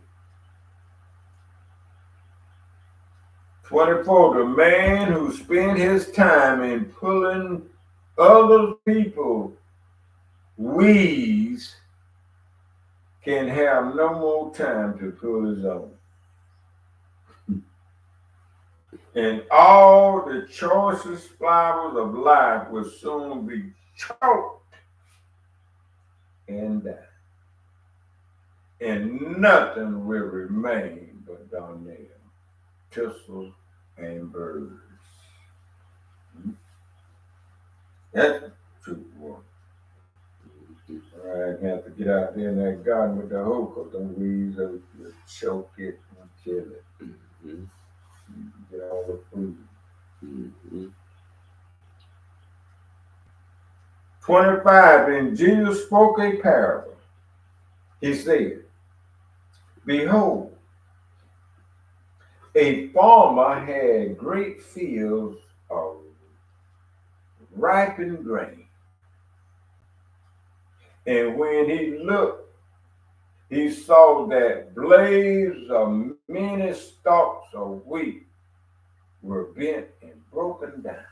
24, the man who spent his time in pulling other people's weeds can have no more time to pull his own. And all the choicest flowers of life will soon be choked and die. And nothing will remain but darnel, thistles, and birds. That's the truth, boy. I have to get out there in that garden with the hoe, because them weeds will choke it and kill it. Get all the food. 25, and Jesus spoke a parable. He said, behold, a farmer had great fields of ripened grain. And when he looked, he saw that blades of many stalks of wheat were bent and broken down.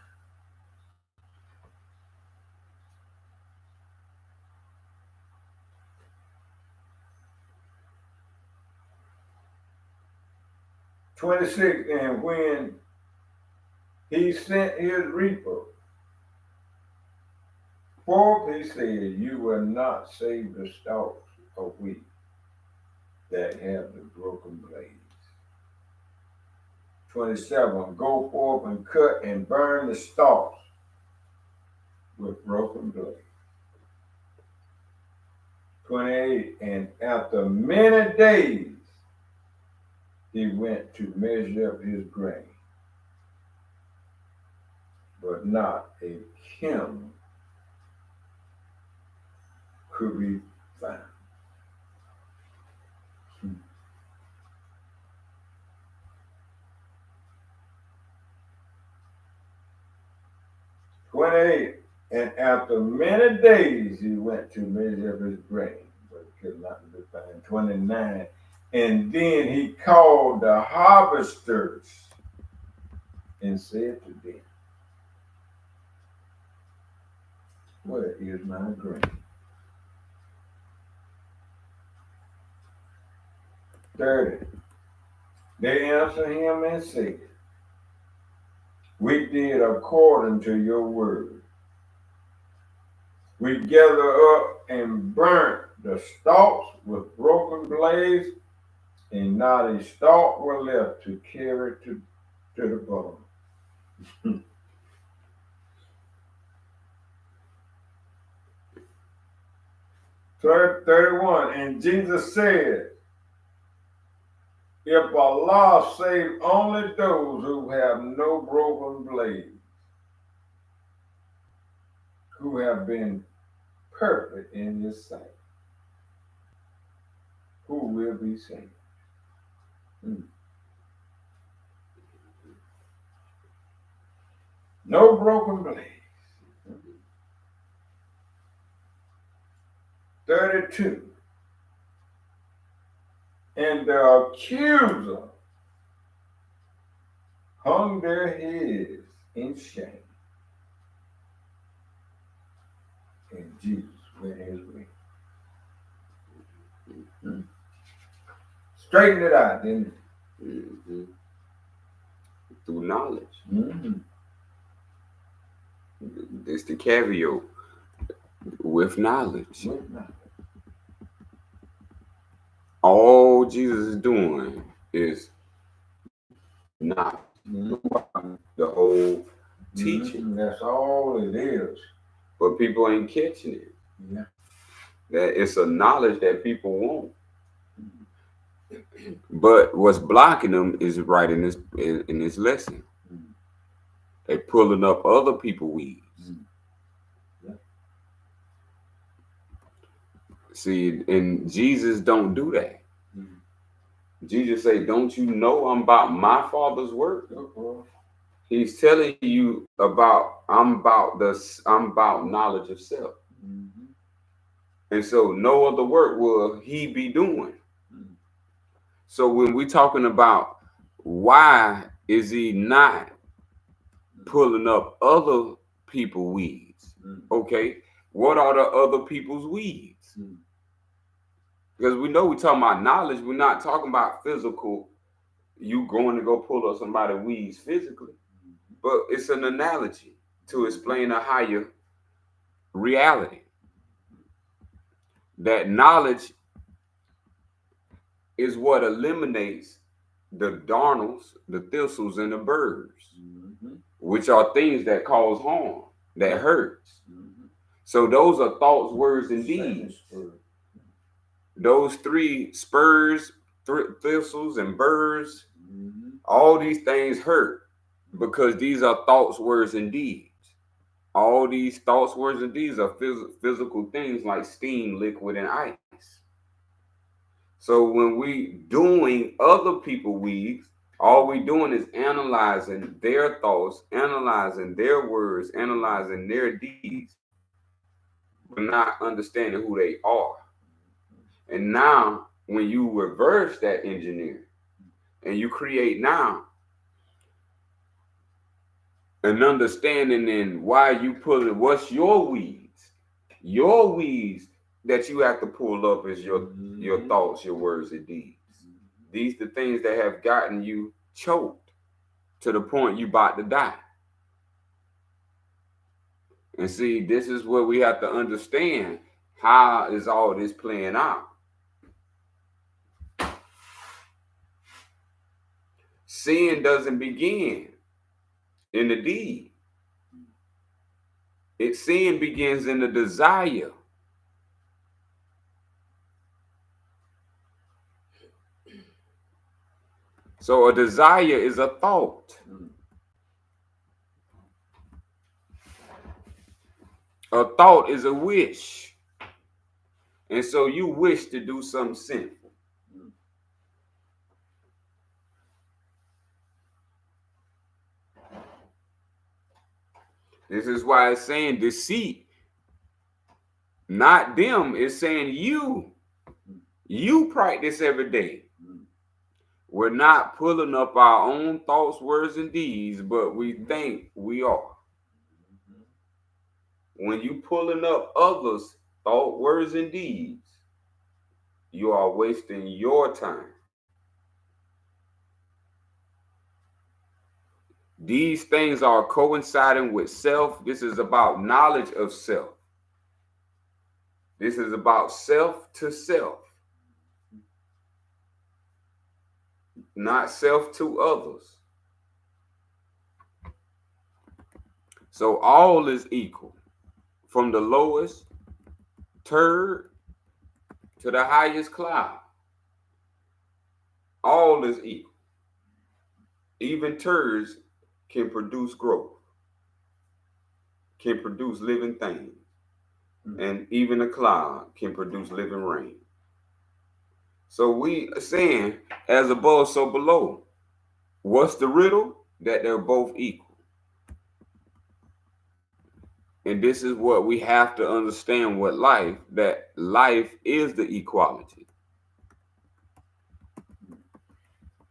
"26, and when he sent his reaper forth, he said, you will not save the stalks of wheat that have the broken blades. 27, go forth and cut and burn the stalks with broken blades. 28, and after many days he went to measure up his grain, but not a kernel could be found. And after many days he went to measure up his grain, but could not be found. 29, and then he called the harvesters and said to them, where is my grain? 30, they answered him and said, we did according to your word. We gathered up and burnt the stalks with broken blades, and not a stalk were left to carry to the barn. 31, and Jesus said, if Allah save only those who have no broken blades, who have been perfect in his sight, who will be saved? No broken blades. 32, and the accuser hung their heads in shame, and Jesus went his way. Mm-hmm. Straightened it out, didn't he? Mm-hmm. Through knowledge. Mm-hmm. It's the caveat. With knowledge. With knowledge. All Jesus is doing is not the whole teaching. Mm-hmm. That's all it is. But people ain't catching it. Yeah. That it's a knowledge that people want. But what's blocking them is right in this lesson. Mm-hmm. They pulling up other people's weeds. Mm-hmm. Yeah. See, and Jesus don't do that. Mm-hmm. Jesus say, "Don't you know I'm about my Father's work?" Uh-huh. He's telling you about I'm about knowledge of self. Mm-hmm. And so no other work will he be doing. Mm-hmm. So when we're talking about why is he not pulling up other people's weeds? Mm-hmm. Okay, what are the other people's weeds? Mm-hmm. Because we know we're talking about knowledge. We're not talking about physical, you going to go pull up somebody's weeds physically. Mm-hmm. But it's an analogy to explain a higher reality. That knowledge is what eliminates the darnels, the thistles, and the birds, Mm-hmm. which are things that cause harm, that hurts. Mm-hmm. So those are thoughts, words, and deeds. Those three spurs, thistles, and birds, Mm-hmm. all these things hurt because these are thoughts, words, and deeds. All these thoughts, words, and deeds are physical things like steam, liquid, and ice. So when we doing other people's weeds, all we doing is analyzing their thoughts, analyzing their words, analyzing their deeds, but not understanding who they are. And now, when you reverse that engineer and you create now an understanding in why you pull it, what's your weeds? Your weeds that you have to pull up is your thoughts, your words, and deeds. These are the things that have gotten you choked to the point you about to die. And see, this is where we have to understand how is all this playing out. Sin doesn't begin in the deed. Sin begins in the desire. So a desire is a thought. A thought is a wish. And so you wish to do something sinful. This is why it's saying deceit. Not them, it's saying you. You practice every day. We're not pulling up our own thoughts, words, and deeds, but we think we are. When you pulling up others' thought, words, and deeds, you are wasting your time. These things are coinciding with self. This is about knowledge of self. This is about self to self, not self to others. So all is equal, from the lowest turd to the highest cloud. All is equal. Even turds can produce growth, can produce living things. And even a cloud can produce living rain. So we are saying, as above, so below. What's the riddle? That they're both equal. And this is what we have to understand with life, that life is the equality.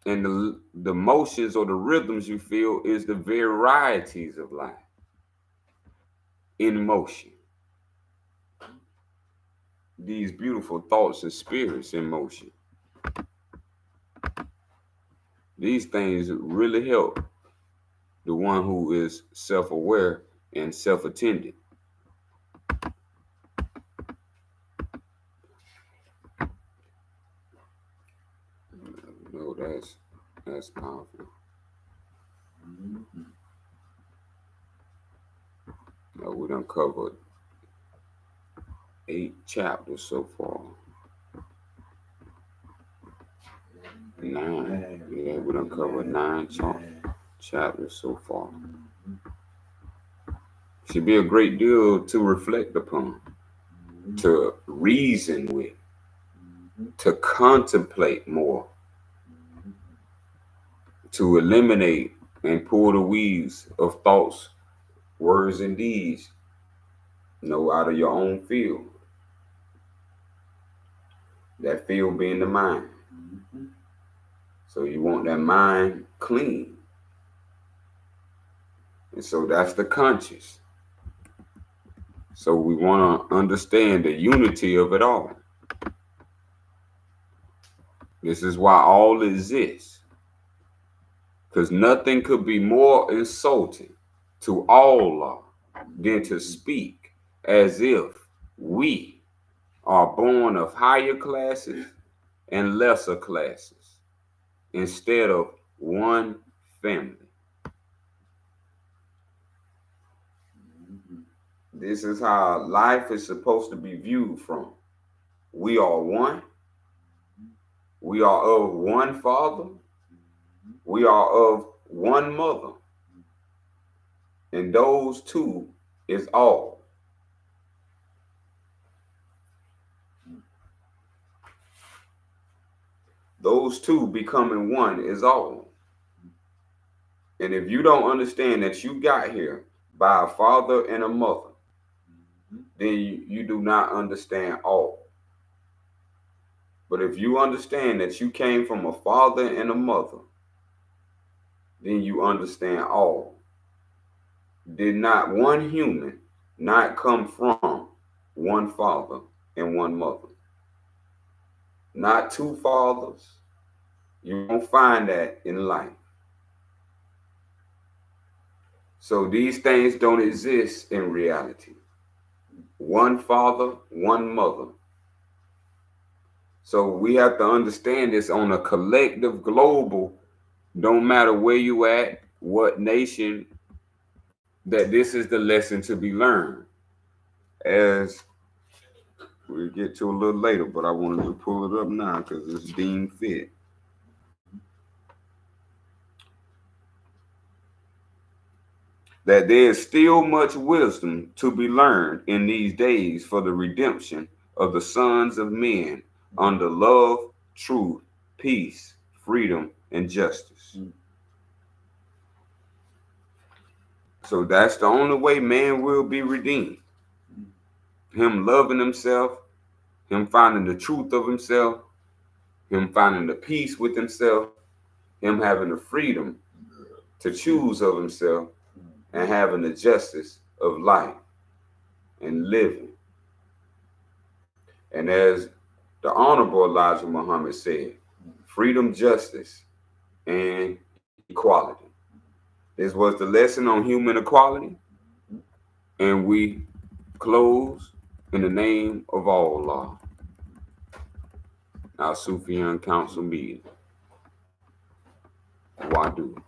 and the motions or the rhythms you feel is the varieties of life in motion. These beautiful thoughts and spirits in motion. These things really help the one who is self-aware and self-attended. No, that's powerful. Now, we done covered 8 chapters so far. 9. Yeah, we done covered 9 chapters so far. Should be a great deal to reflect upon, to reason with, to contemplate more, to eliminate and pull the weeds of thoughts, words, and deeds, out of your own field. That field being the mind. So you want that mind clean. And so that's the conscious. So we want to understand the unity of it all. This is why all exists. Because nothing could be more insulting to Allah than to speak as if we are born of higher classes and lesser classes instead of one family. This is how life is supposed to be viewed from. We are one. We are of one father. We are of one mother. And those two is all. Those two becoming one is all. And if you don't understand that you got here by a father and a mother, then you do not understand all. But if you understand that you came from a father and a mother, then you understand all. Did not one human not come from one father and one mother? Not 2 fathers. You won't find that in life. So these things don't exist in reality. One father, one mother. So we have to understand this on a collective, global, don't matter where you at, what nation, that this is the lesson to be learned. As we'll get to a little later, but I wanted to pull it up now because it's deemed fit. That there is still much wisdom to be learned in these days for the redemption of the sons of men under love, truth, peace, freedom, and justice. So that's the only way man will be redeemed. Him loving himself, him finding the truth of himself, him finding the peace with himself, him having the freedom to choose of himself, and having the justice of life and living. And as the Honorable Elijah Muhammad said, freedom, justice, and equality. This was the lesson on human equality. And we close in the name of Allah. Our Sufian Council meeting. Wadu.